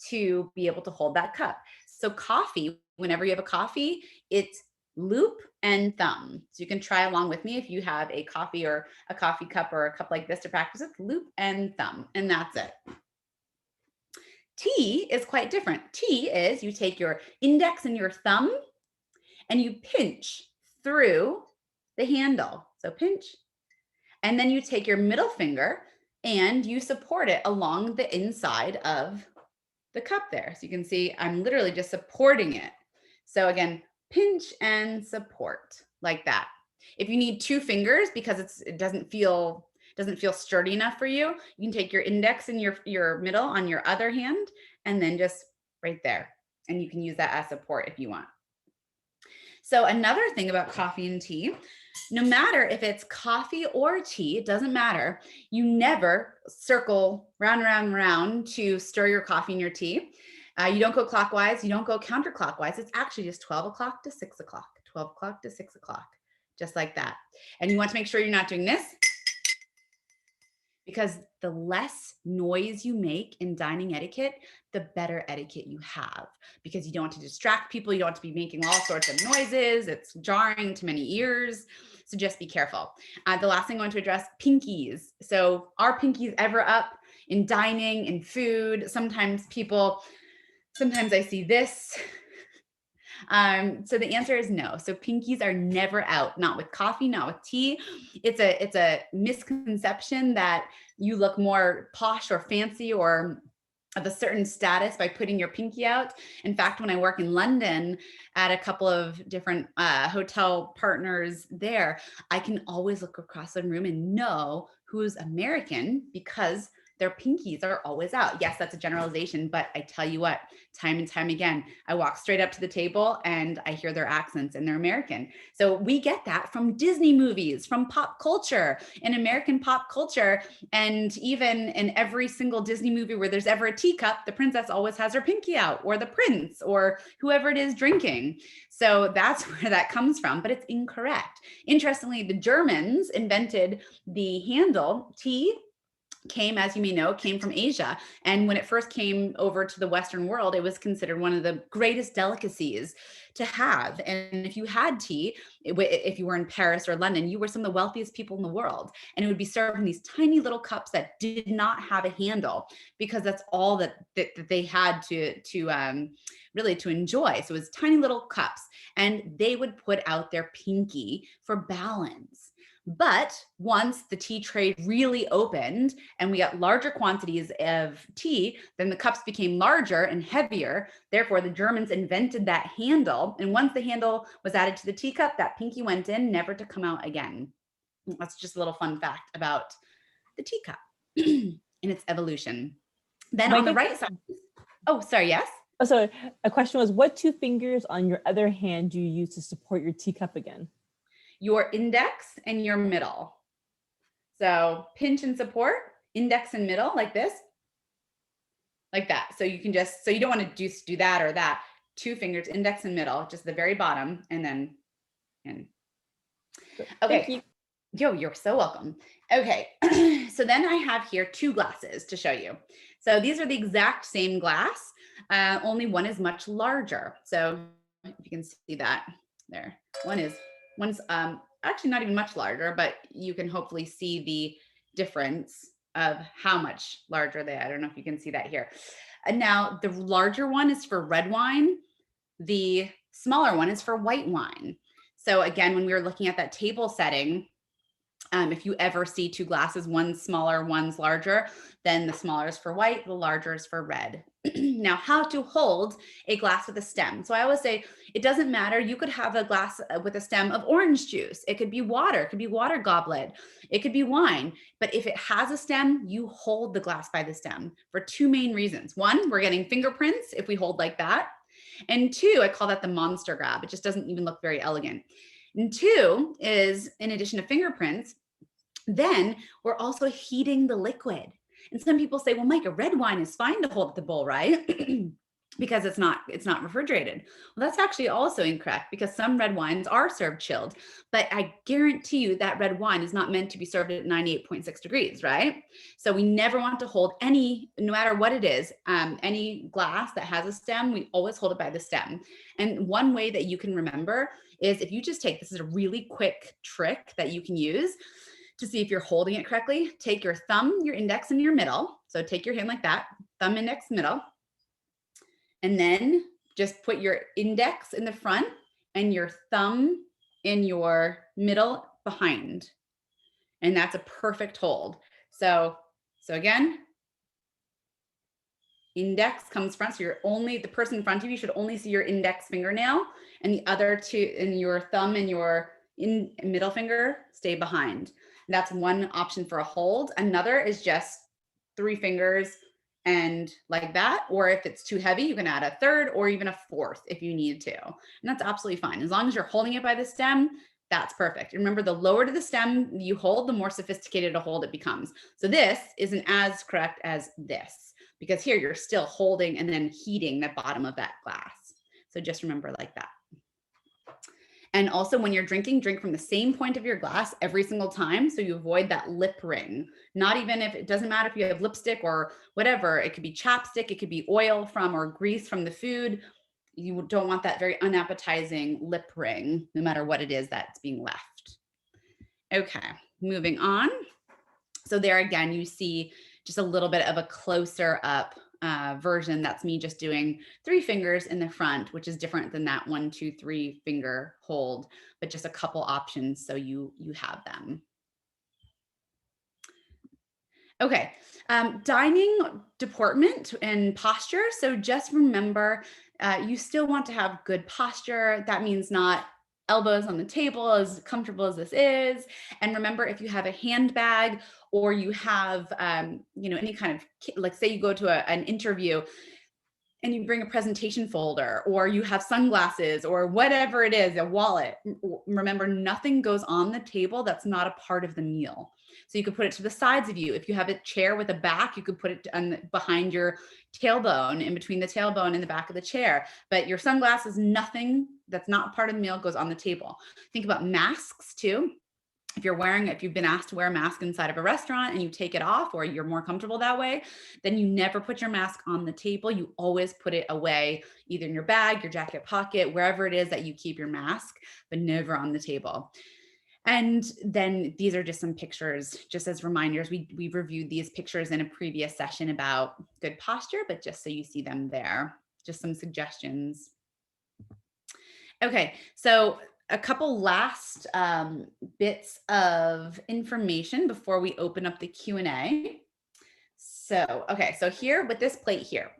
to be able to hold that cup. So coffee, whenever you have a coffee, it's loop and thumb. So you can try along with me if you have a coffee or a coffee cup or a cup like this to practice with, loop and thumb, and that's it. Tea is quite different. Tea is you take your index and your thumb and you pinch through the handle. So pinch. And then you take your middle finger and you support it along the inside of the cup there. So you can see I'm literally just supporting it. So again, pinch and support like that. If you need two fingers because it doesn't feel sturdy enough for you, you can take your index and your middle on your other hand and then just right there. And you can use that as support if you want. So another thing about coffee and tea, no matter if it's coffee or tea, it doesn't matter. You never circle round, round, round to stir your coffee and your tea. You don't go clockwise. You don't go counterclockwise. It's actually just 12 o'clock to 6 o'clock, 12 o'clock to 6 o'clock, just like that. And you want to make sure you're not doing this, because the less noise you make in dining etiquette, the better etiquette you have, because you don't want to distract people. You don't want to be making all sorts of noises. It's jarring to many ears. So just be careful. The last thing I want to address, pinkies. So are pinkies ever up in dining, in food? Sometimes I see this. So the answer is no. So pinkies are never out, not with coffee, not with tea. It's a misconception that you look more posh or fancy or of a certain status by putting your pinky out. In fact, when I work in London at a couple of different hotel partners there, I can always look across the room and know who's American because their pinkies are always out. Yes, that's a generalization, but I tell you what, time and time again, I walk straight up to the table and I hear their accents and they're American. So we get that from Disney movies, from pop culture, in American pop culture. And even in every single Disney movie where there's ever a teacup, the princess always has her pinky out, or the prince, or whoever it is drinking. So that's where that comes from, but it's incorrect. Interestingly, the Germans invented the handle. Tea came, as you may know, came from Asia. And when it first came over to the Western world, it was considered one of the greatest delicacies to have. And if you had tea, if you were in Paris or London, you were some of the wealthiest people in the world. And it would be served in these tiny little cups that did not have a handle, because that's all that they had to really to enjoy. So it was tiny little cups, and they would put out their pinky for balance. But once the tea trade really opened and we got larger quantities of tea, then the cups became larger and heavier. Therefore, the Germans invented that handle. And once the handle was added to the teacup, that pinky went in, never to come out again. That's just a little fun fact about the teacup in its evolution. Then on the right side, oh, sorry, yes? Oh, so a question was, what two fingers on your other hand do you use to support your teacup again? Your index and your middle. So pinch and support, index and middle, like this, like that. So you can just, so you don't want to just do that or that. Two fingers, index and middle, just the very bottom, and then, and okay. You're so welcome. Okay, so then I have here two glasses to show you. So these are the exact same glass, only one is much larger. So if you can see that there. One's actually not even much larger, but you can hopefully see the difference of how much larger they are. I don't know if you can see that here. And now the larger one is for red wine. The smaller one is for white wine. So again, when we were looking at that table setting, if you ever see two glasses, one's smaller, one's larger, then the smaller is for white, the larger is for red. Now, how to hold a glass with a stem. So I always say, it doesn't matter. You could have a glass with a stem of orange juice. It could be water. It could be water goblet. It could be wine. But if it has a stem, you hold the glass by the stem for two main reasons. One, we're getting fingerprints if we hold like that. And two, I call that the monster grab. It just doesn't even look very elegant. And two is, in addition to fingerprints, then we're also heating the liquid. And some people say, well, Myka, red wine is fine to hold at the bowl, right? Because it's not refrigerated. Well, that's actually also incorrect, because some red wines are served chilled, but I guarantee you that red wine is not meant to be served at 98.6 degrees, right? So we never want to hold any, no matter what it is, any glass that has a stem, we always hold it by the stem. And one way that you can remember is if you just take, this is a really quick trick that you can use to see if you're holding it correctly. Take your thumb, your index, and your middle. So take your hand like that, thumb, index, middle. And then just put your index in the front and your thumb in your middle behind. And that's a perfect hold. So again, index comes front. So you're only, the person in front of you should only see your index fingernail, and the other two, and your thumb and your middle finger stay behind. That's one option for a hold. Another is just three fingers and like that. Or if it's too heavy, you can add a third or even a fourth if you need to. And that's absolutely fine. As long as you're holding it by the stem, that's perfect. Remember, the lower to the stem you hold, the more sophisticated a hold it becomes. So this isn't as correct as this, because here you're still holding and then heating the bottom of that glass. So just remember like that. And also when you're drinking, drink from the same point of your glass every single time, so you avoid that lip ring. Not even if, it doesn't matter if you have lipstick or whatever, it could be chapstick, it could be oil from or grease from the food. You don't want that very unappetizing lip ring, no matter what it is that's being left. Okay, moving on. So there again, you see just a little bit of a closer up version. That's me just doing three fingers in the front, which is different than that 1, 2, 3 finger hold, but just a couple options so you have them. Okay, dining deportment and posture. So just remember, you still want to have good posture. That means not elbows on the table, as comfortable as this is. And remember, if you have a handbag or you have, any kind of, like say you go to an interview and you bring a presentation folder, or you have sunglasses, or whatever it is, a wallet. Remember, nothing goes on the table that's not a part of the meal. So you could put it to the sides of you. If you have a chair with a back, you could put it behind your tailbone, in between the tailbone and the back of the chair. But your sunglasses, nothing that's not part of the meal goes on the table. Think about masks too. If you've been asked to wear a mask inside of a restaurant and you take it off, or you're more comfortable that way, then you never put your mask on the table. You always put it away, either in your bag, your jacket pocket, wherever it is that you keep your mask, but never on the table. And then these are just some pictures, just as reminders. We reviewed these pictures in a previous session about good posture, but just so you see them there, just some suggestions. Okay, so a couple last bits of information before we open up the Q&A. So, okay, so here with this plate here.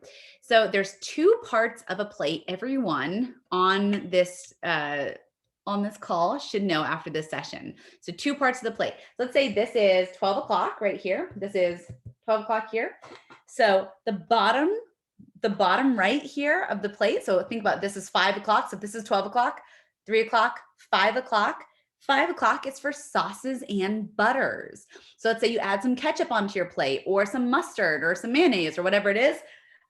So there's two parts of a plate everyone on this call should know after this session. So two parts of the plate. Let's say this is 12 o'clock right here. This is 12 o'clock here. So the bottom right here of the plate. So think about this is 5 o'clock. So this is 12 o'clock. 3 o'clock, 5 o'clock. 5 o'clock is for sauces and butters. So let's say you add some ketchup onto your plate, or some mustard, or some mayonnaise, or whatever it is,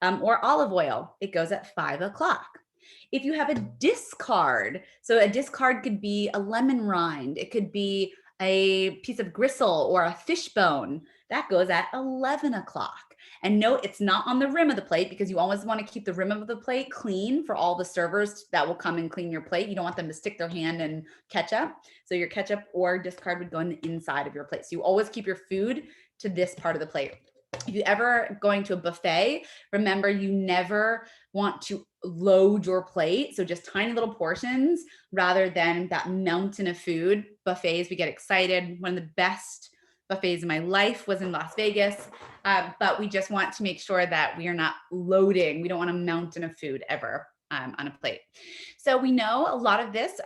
or olive oil. It goes at 5 o'clock. If you have a discard, so a discard could be a lemon rind, it could be a piece of gristle or a fish bone, that goes at 11 o'clock. And no, it's not on the rim of the plate, because you always want to keep the rim of the plate clean for all the servers that will come and clean your plate. You don't want them to stick their hand in ketchup. So your ketchup or discard would go on the inside of your plate. So you always keep your food to this part of the plate. If you ever going to a buffet, remember you never want to load your plate. So just tiny little portions rather than that mountain of food. Buffets, we get excited. One of the best buffets in my life was in Las Vegas. But we just want to make sure that we are not loading. We don't want a mountain of food ever on a plate. So we know a lot of this.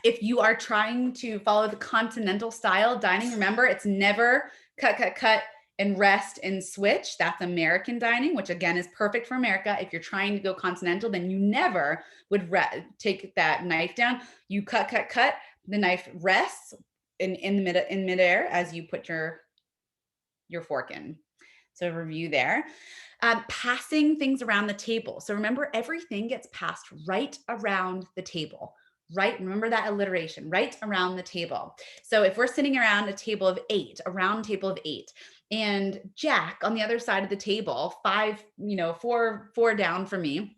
If you are trying to follow the continental style dining, remember it's never cut, cut, cut, and rest and switch. That's American dining, which again is perfect for America. If you're trying to go continental, then you never would take that knife down. You cut, cut, cut. The knife rests in midair as you put your fork in. So review there. Passing things around the table. So remember, everything gets passed right around the table. Right? Remember that alliteration, right around the table. So if we're sitting around a table of 8, a round table of 8, and Jack on the other side of the table, 4 down from me,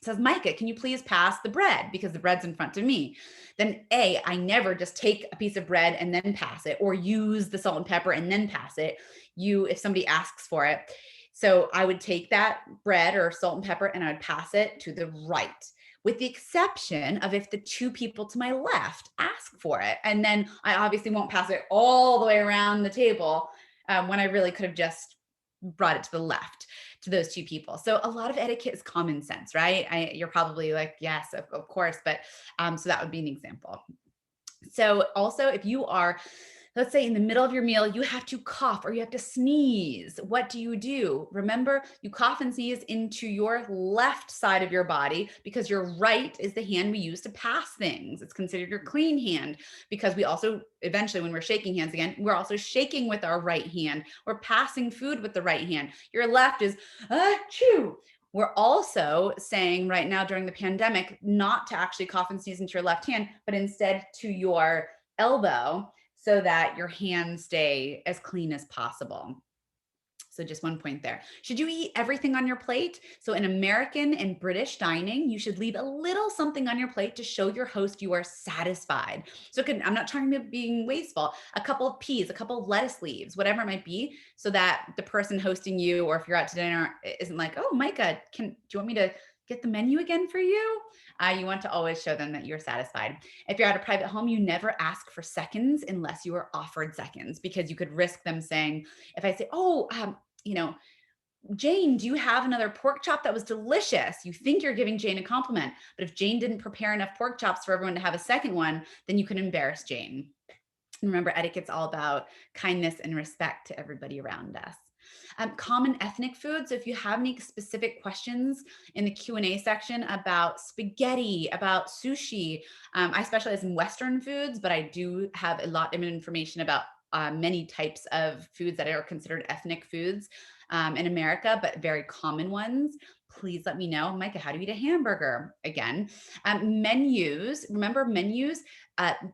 says, Myka, can you please pass the bread? Because the bread's in front of me. Then I never just take a piece of bread and then pass it, or use the salt and pepper and then pass it. If somebody asks for it. So I would take that bread or salt and pepper and I would pass it to the right, with the exception of if the 2 people to my left ask for it. And then I obviously won't pass it all the way around the table when I really could have just brought it to the left to those 2 people. So a lot of etiquette is common sense, right? You're probably like, yes, of course. But so that would be an example. So also, if you are, let's say in the middle of your meal, you have to cough or you have to sneeze. What do? Remember, you cough and sneeze into your left side of your body, because your right is the hand we use to pass things. It's considered your clean hand, because we also, eventually when we're shaking hands again, we're also shaking with our right hand. We're passing food with the right hand. Your left is chew. We're also saying right now during the pandemic, not to actually cough and sneeze into your left hand, but instead to your elbow, so that your hands stay as clean as possible. So just one point there. Should you eat everything on your plate? So in American and British dining, you should leave a little something on your plate to show your host you are satisfied. So I'm not trying to be being wasteful. A couple of peas, a couple of lettuce leaves, whatever it might be, so that the person hosting you, or if you're out to dinner, isn't like, oh, Myka, do you want me to get the menu again for you? You want to always show them that you're satisfied. If you're at a private home, you never ask for seconds unless you are offered seconds, because you could risk them saying, if I say, Jane, do you have another pork chop that was delicious? You think you're giving Jane a compliment, but if Jane didn't prepare enough pork chops for everyone to have a second one, then you can embarrass Jane. And remember, etiquette's all about kindness and respect to everybody around us. Common ethnic food. So if you have any specific questions in the Q&A section about spaghetti, about sushi, I specialize in Western foods, but I do have a lot of information about many types of foods that are considered ethnic foods in America, but very common ones. Please let me know. Myka, how do you eat a hamburger? Again, menus. Remember menus.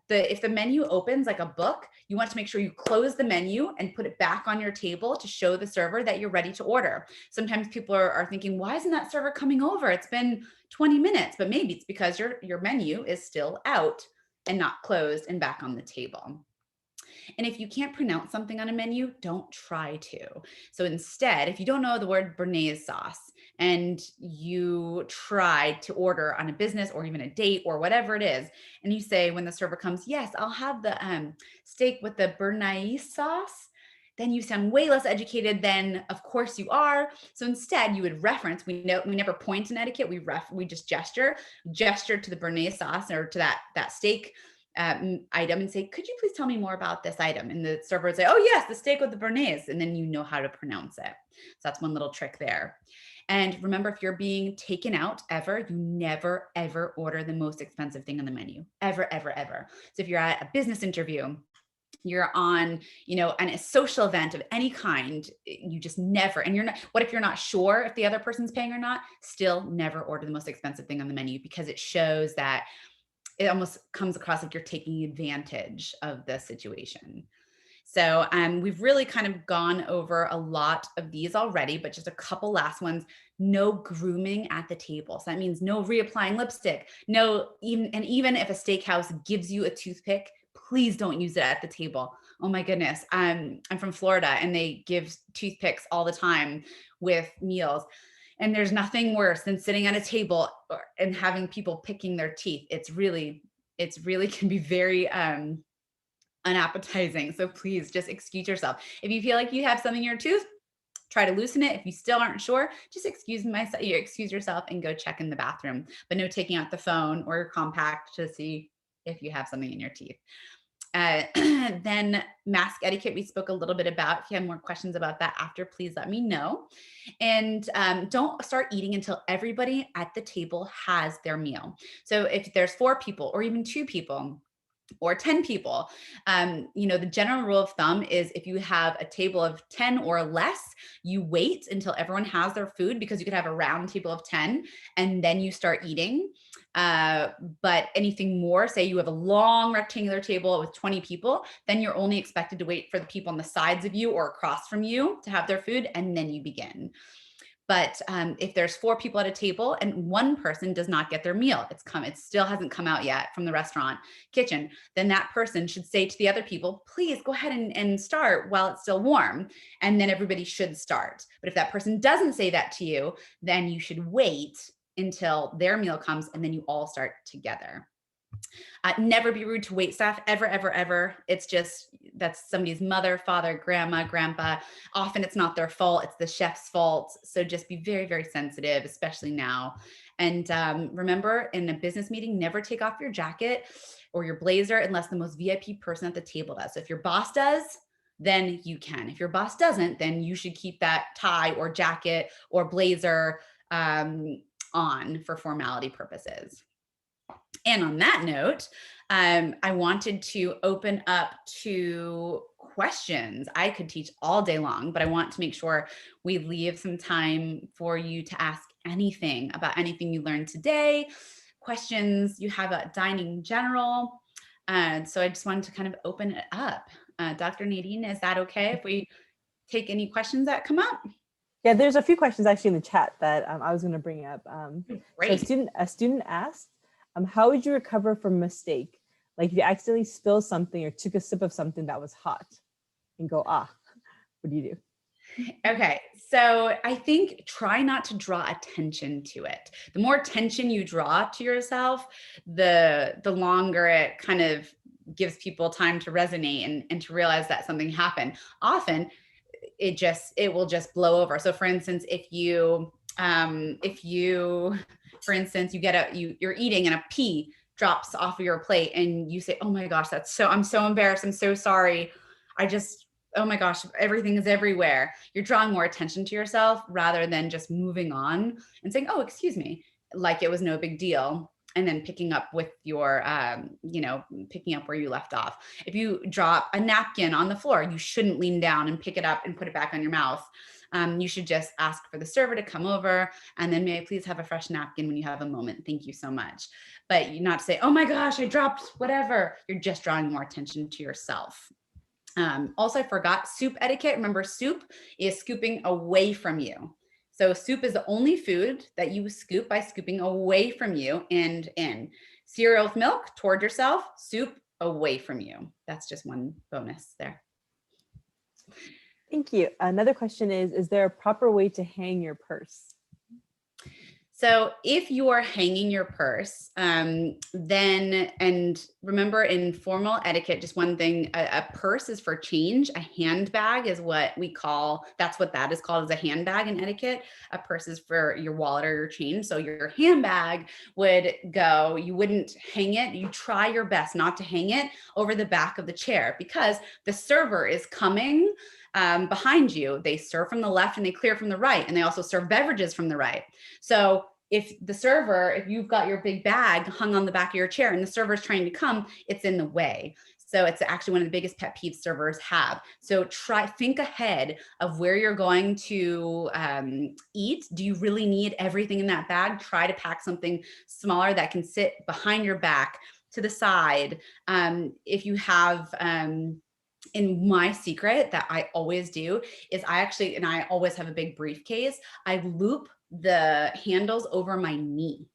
If the menu opens like a book, you want to make sure you close the menu and put it back on your table to show the server that you're ready to order. Sometimes people are thinking, why isn't that server coming over? It's been 20 minutes, but maybe it's because your menu is still out and not closed and back on the table. And if you can't pronounce something on a menu, don't try to. So instead, if you don't know the word béarnaise sauce and you try to order on a business or even a date or whatever it is, and you say when the server comes, yes, I'll have the steak with the béarnaise sauce, then you sound way less educated than of course you are. So instead you would reference, we never point in etiquette, we just gesture to the béarnaise sauce or to that steak item and say, could you please tell me more about this item? And the server would say, oh yes, the steak with the béarnaise. And then you know how to pronounce it. So that's one little trick there. And remember, if you're being taken out ever, you never, ever order the most expensive thing on the menu. Ever, ever, ever. So if you're at a business interview, you're on, on a social event of any kind, you just never, and what if you're not sure if the other person's paying or not? Still never order the most expensive thing on the menu, because it shows that it almost comes across like you're taking advantage of the situation. So we've really kind of gone over a lot of these already, but just a couple last ones. No grooming at the table. So that means no reapplying lipstick, even if a steakhouse gives you a toothpick, please don't use it at the table. Oh my goodness. I'm from Florida and they give toothpicks all the time with meals. And there's nothing worse than sitting at a table and having people picking their teeth. It's really can be very unappetizing. So please just excuse yourself. If you feel like you have something in your tooth, try to loosen it. If you still aren't sure, just excuse yourself and go check in the bathroom. But no taking out the phone or your compact to see if you have something in your teeth. Then mask etiquette, we spoke a little bit about. If you have more questions about that after, please let me know. And don't start eating until everybody at the table has their meal. So if there's 4 people or even 2 people, or 10 people. The general rule of thumb is if you have a table of 10 or less, you wait until everyone has their food, because you could have a round table of 10 and then you start eating. But anything more, say you have a long rectangular table with 20 people, then you're only expected to wait for the people on the sides of you or across from you to have their food, and then you begin. But if there's 4 people at a table and one person does not get their meal, it still hasn't come out yet from the restaurant kitchen, then that person should say to the other people, please go ahead and start while it's still warm. And then everybody should start. But if that person doesn't say that to you, then you should wait until their meal comes and then you all start together. Never be rude to wait staff, ever, ever, ever. That's somebody's mother, father, grandma, grandpa. Often it's not their fault, it's the chef's fault. So just be very, very sensitive, especially now. And remember, in a business meeting, never take off your jacket or your blazer unless the most VIP person at the table does. So if your boss does, then you can. If your boss doesn't, then you should keep that tie or jacket or blazer on for formality purposes. And on that note, I wanted to open up to questions. I could teach all day long, but I want to make sure we leave some time for you to ask anything about anything you learned today, questions you have about dining in general. So I just wanted to kind of open it up. Dr. Nadine, is that okay if we take any questions that come up? Yeah, there's a few questions actually in the chat that I was going to bring up. Great. So a student asked, how would you recover from a mistake? Like if you accidentally spill something or took a sip of something that was hot and go, what do you do? Okay, so I think try not to draw attention to it. The more attention you draw to yourself, the longer it kind of gives people time to resonate and to realize that something happened. Often it will just blow over. So for instance, if you for instance, you're eating and a pea drops off of your plate and you say, oh my gosh, I'm so embarrassed. I'm so sorry. Oh my gosh, everything is everywhere. You're drawing more attention to yourself rather than just moving on and saying, oh, excuse me, like it was no big deal. And then picking up with your, picking up where you left off. If you drop a napkin on the floor, you shouldn't lean down and pick it up and put it back on your mouth. You should just ask for the server to come over and then may I please have a fresh napkin when you have a moment. Thank you so much. But you not say, oh my gosh, I dropped whatever. You're just drawing more attention to yourself. Also, I forgot soup etiquette. Remember, soup is scooping away from you. So soup is the only food that you scoop by scooping away from you and in. Cereal with milk toward yourself, soup away from you. That's just one bonus there. Thank you. Another question is there a proper way to hang your purse? So if you are hanging your purse, and remember in formal etiquette, just one thing, a purse is for change. A handbag is what that is called, as a handbag in etiquette. A purse is for your wallet or your change. So your handbag you wouldn't hang it. You try your best not to hang it over the back of the chair because the server is coming behind you. They serve from the left and they clear from the right. And they also serve beverages from the right. So if you've got your big bag hung on the back of your chair and the server is trying to come, it's in the way. So it's actually one of the biggest pet peeves servers have. So think ahead of where you're going to eat. Do you really need everything in that bag? Try to pack something smaller that can sit behind your back, to the side. If you have And my secret that I always do is and I always have a big briefcase. I loop the handles over my knee.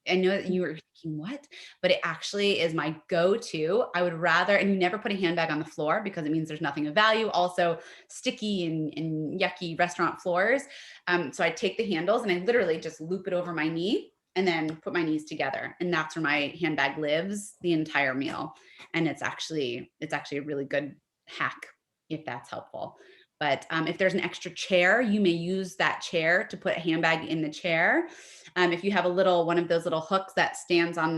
I know that you were thinking, what? But it actually is my go-to. I would rather, and you never put a handbag on the floor because it means there's nothing of value. Also, sticky and yucky restaurant floors. So I take the handles and I literally just loop it over my knee and then put my knees together. And that's where my handbag lives the entire meal. And it's actually a really good hack if that's helpful. But if there's an extra chair, you may use that chair to put a handbag in the chair. If you have one of those little hooks that goes on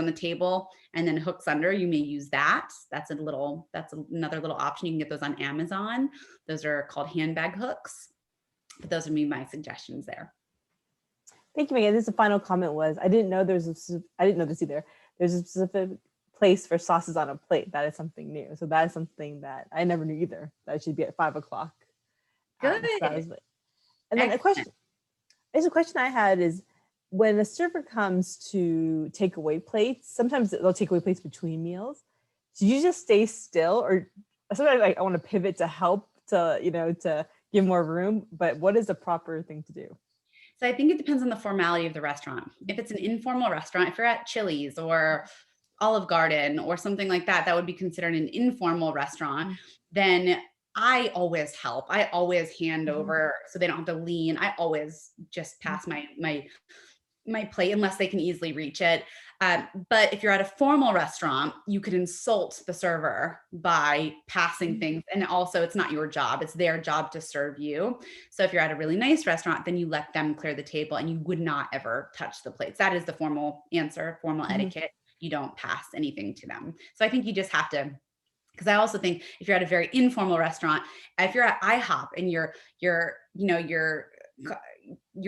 the table and then hooks under, you may use that. That's another little option. You can get those on Amazon. Those are called handbag hooks. But those would be my suggestions there. Thank you, Megan. This final comment was, I didn't know I didn't know this either. There's a specific place for sauces on a plate. That is something new. So that is something that I never knew either. That it should be at 5 o'clock. Good. And then a question I had is, when a server comes to take away plates, sometimes they'll take away plates between meals. Do you just stay still, or sometimes I want to pivot to help to give more room? But what is the proper thing to do? So I think it depends on the formality of the restaurant. If it's an informal restaurant, if you're at Chili's or Olive Garden or something like that, that would be considered an informal restaurant, then I always help. I always hand over so they don't have to lean. I always just pass my plate unless they can easily reach it. But if you're at a formal restaurant, you could insult the server by passing things. And also, it's not your job. It's their job to serve you. So if you're at a really nice restaurant, then you let them clear the table and you would not ever touch the plates. That is the formal answer, formal etiquette. You don't pass anything to them. So I think you just have to, because I also think if you're at a very informal restaurant, if you're at IHOP and you're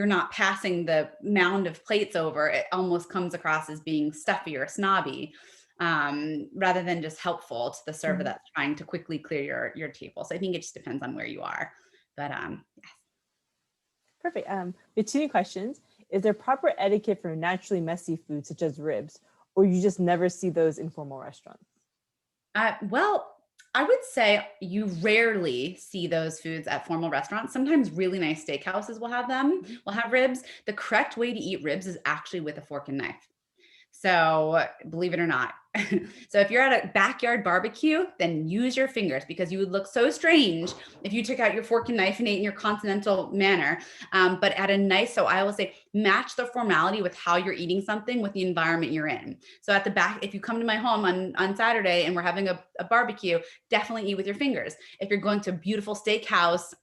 not passing the mound of plates over, it almost comes across as being stuffy or snobby, rather than just helpful to the server that's trying to quickly clear your table. So I think it just depends on where you are. But yes. Perfect. We have 2 new questions. Is there proper etiquette for naturally messy foods such as ribs, or you just never see those in formal restaurants? Well, I would say you rarely see those foods at formal restaurants. Sometimes really nice steakhouses will have ribs. The correct way to eat ribs is actually with a fork and knife. So believe it or not. So if you're at a backyard barbecue, then use your fingers, because you would look so strange if you took out your fork and knife and ate in your continental manner. But at a nice, so I will say, match the formality with how you're eating something with the environment you're in. So at the back, if you come to my home on Saturday and we're having a barbecue, definitely eat with your fingers. If you're going to a beautiful steakhouse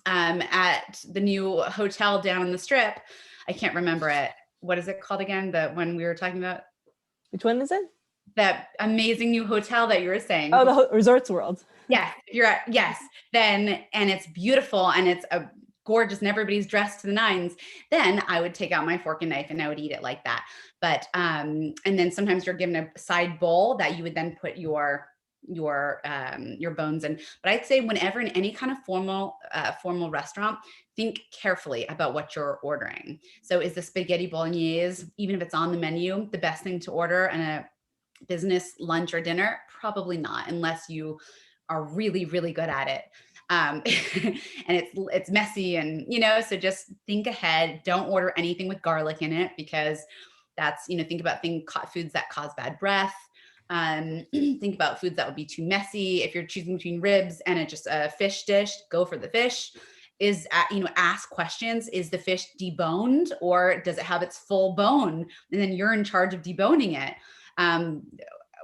at the new hotel down in the Strip, I can't remember it. What is it called again? The one we were talking about? Which one is it? That amazing new hotel that you were saying. Oh, the Resorts World. Yes, then, and it's beautiful and it's a gorgeous and everybody's dressed to the nines, then I would take out my fork and knife and I would eat it like that. But and then sometimes you're given a side bowl that you would then put your bones in. But I'd say whenever in any kind of formal restaurant, think carefully about what you're ordering. So is the spaghetti bolognese, even if it's on the menu, the best thing to order in a business lunch or dinner? Probably not, unless you are really, really good at it. And it's messy, and so just think ahead. Don't order anything with garlic in it, because that's, think about foods that cause bad breath. Think about foods that would be too messy. If you're choosing between ribs and it's just a fish dish, go for the fish. Ask questions. Is the fish deboned, or does it have its full bone? And then you're in charge of deboning it.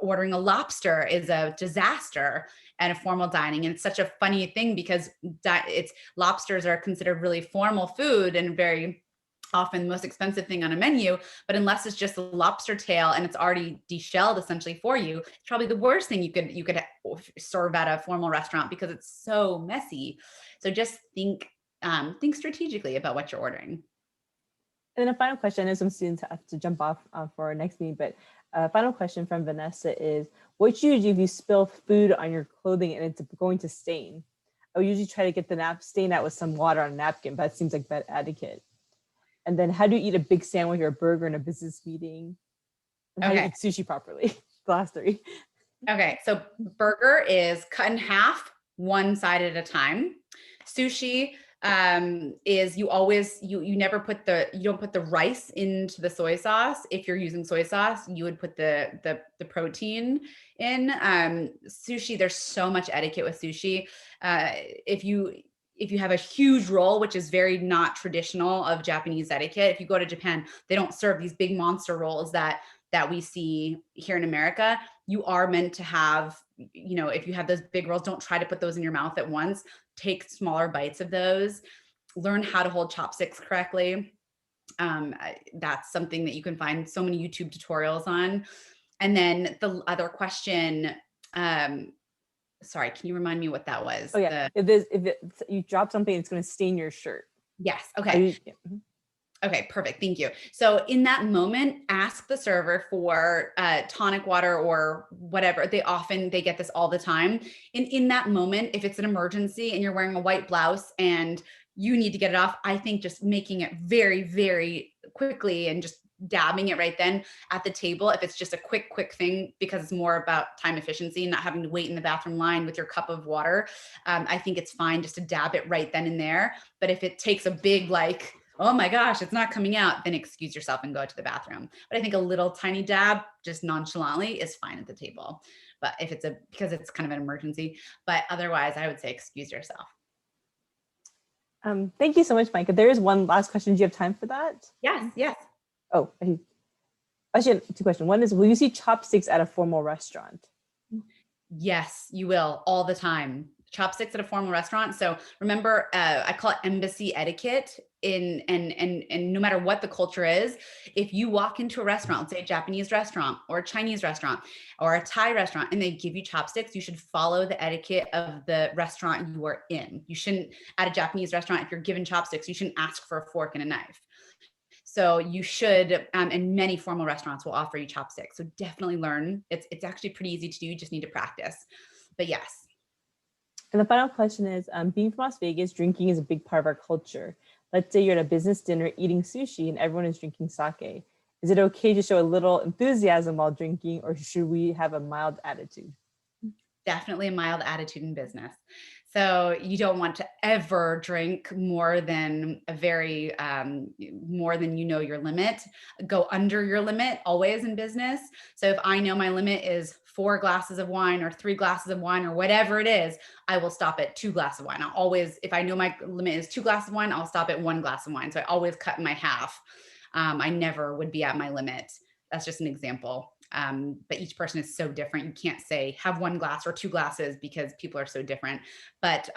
Ordering a lobster is a disaster at a formal dining. And it's such a funny thing, because lobsters are considered really formal food and very often the most expensive thing on a menu. But unless it's just a lobster tail and it's already deshelled essentially for you, it's probably the worst thing you could serve at a formal restaurant, because it's so messy. So just think strategically about what you're ordering. And then a final question. I know some students have to jump off for our next meeting, but a final question from Vanessa is, what you do if you spill food on your clothing and it's going to stain? I would usually try to get the stain out with some water on a napkin, but that seems like bad etiquette. And then how do you eat a big sandwich or a burger in a business meeting? And how do you eat sushi properly? Last 3. Okay, so burger is cut in half, one side at a time. Sushi is you never put you don't put the rice into the soy sauce. If you're using soy sauce, you would put the protein in. Sushi, there's so much etiquette with sushi. If you have a huge roll, which is very not traditional of Japanese etiquette, if you go to Japan, they don't serve these big monster rolls that we see here in America. You are meant to have, if you have those big rolls, don't try to put those in your mouth at once. Take smaller bites of those. Learn how to hold chopsticks correctly. That's something that you can find so many YouTube tutorials on. And then the other question, sorry, can you remind me what that was? Oh yeah, if you drop something, it's going to stain your shirt. Yes. Okay. Okay, perfect. Thank you. So in that moment, ask the server for tonic water or whatever. They get this all the time. In that moment, if it's an emergency and you're wearing a white blouse and you need to get it off, I think just making it very, very quickly and just dabbing it right then at the table. If it's just a quick thing, because it's more about time efficiency and not having to wait in the bathroom line with your cup of water. I think it's fine just to dab it right then and there. But if it takes a big, like, oh my gosh, it's not coming out, then excuse yourself and go to the bathroom. But I think a little tiny dab, just nonchalantly, is fine at the table. But if because it's kind of an emergency, but otherwise I would say excuse yourself. Thank you so much, Myka. There is one last question. Do you have time for that? Yes. Oh, actually, I have two questions. One is, will you see chopsticks at a formal restaurant? Yes, you will, all the time. Chopsticks at a formal restaurant. So remember, I call it embassy etiquette. And no matter what the culture is, if you walk into a restaurant, let's say a Japanese restaurant or a Chinese restaurant or a Thai restaurant, and they give you chopsticks, you should follow the etiquette of the restaurant you are in. You shouldn't, at a Japanese restaurant, if you're given chopsticks, you shouldn't ask for a fork and a knife. So you should, and many formal restaurants will offer you chopsticks. So definitely learn. It's actually pretty easy to do. You just need to practice. But yes. And the final question is, being from Las Vegas, drinking is a big part of our culture. Let's say you're at a business dinner eating sushi and everyone is drinking sake. Is it okay to show a little enthusiasm while drinking, or should we have a mild attitude? Definitely a mild attitude in business. So you don't want to ever drink more than more than your limit. Go under your limit always in business. So if I know my limit is 4 glasses of wine or 3 glasses of wine or whatever it is, I will stop at 2 glasses of wine. I'll always, if I know my limit is 2 glasses of wine, I'll stop at 1 glass of wine. So I always cut my half. I never would be at my limit. That's just an example. But each person is so different. You can't say have 1 glass or 2 glasses because people are so different. But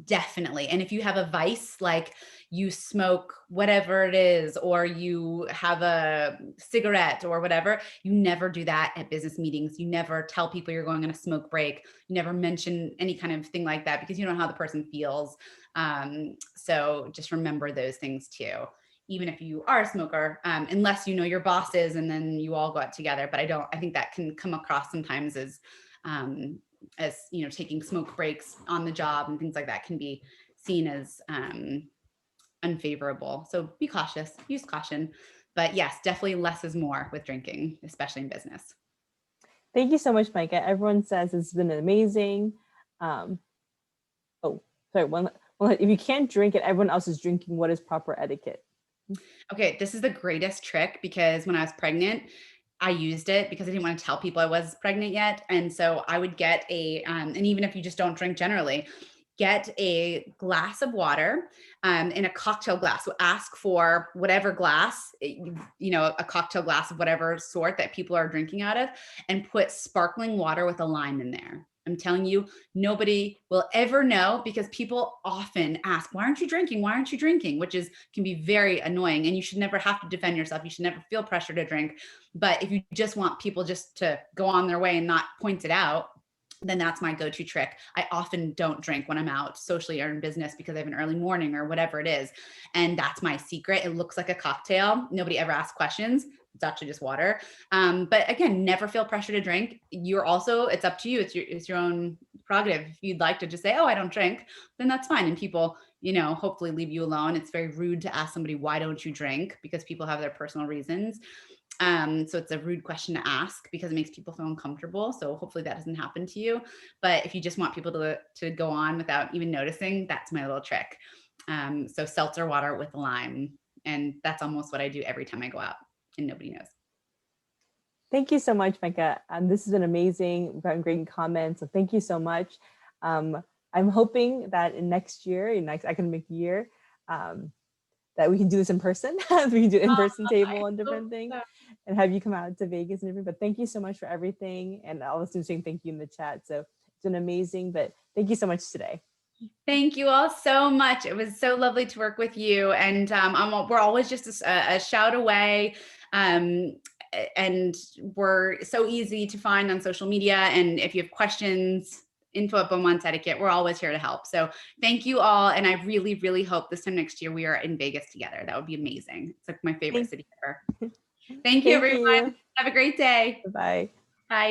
definitely. And if you have a vice, like you smoke whatever it is, or you have a cigarette or whatever, you never do that at business meetings. You never tell people you're going on a smoke break. You never mention any kind of thing like that because you don't know how the person feels. So just remember those things too. Even if you are a smoker, unless you know your bosses and then you all go out together. But I think that can come across sometimes as taking smoke breaks on the job and things like that can be seen as unfavorable. So be cautious, use caution. But yes, definitely less is more with drinking, especially in business. Thank you so much, Myka. Everyone says it's been amazing. If you can't drink and everyone else is drinking, what is proper etiquette? Okay, this is the greatest trick because when I was pregnant, I used it because I didn't want to tell people I was pregnant yet. And so I would get and even if you just don't drink generally, get a glass of water in a cocktail glass. So ask for whatever glass, a cocktail glass of whatever sort that people are drinking out of, and put sparkling water with a lime in there. I'm telling you, nobody will ever know because people often ask, why aren't you drinking? Why aren't you drinking? Which can be very annoying. And you should never have to defend yourself. You should never feel pressure to drink. But if you just want people just to go on their way and not point it out, then that's my go-to trick. I often don't drink when I'm out socially or in business because I have an early morning or whatever it is. And that's my secret. It looks like a cocktail. Nobody ever asks questions. it's actually just water. But again, never feel pressure to drink. It's up to you. It's your own prerogative. If you'd like to just say, oh, I don't drink, then that's fine. And people, hopefully leave you alone. It's very rude to ask somebody, why don't you drink? Because people have their personal reasons. So it's a rude question to ask because it makes people feel uncomfortable. So hopefully that doesn't happen to you. But if you just want people to go on without even noticing, that's my little trick. So seltzer water with lime. And that's almost what I do every time I go out, and nobody knows. Thank you so much, Myka. This has been amazing. We've gotten great comments. So thank you so much. I'm hoping that in next year, next academic year, that we can do this in person. We can do in-person table and different things, and have you come out to Vegas and everything. But thank you so much for everything. And all the students saying thank you in the chat. So it's been amazing, but thank you so much today. Thank you all so much. It was so lovely to work with you. And we're always just a shout away. And we're so easy to find on social media. And if you have questions, info@Beaumont's Etiquette, we're always here to help. So thank you all. And I really, really hope this time next year we are in Vegas together. That would be amazing. It's like my favorite city ever. Thank you, everyone. Have a great day. Bye. Bye.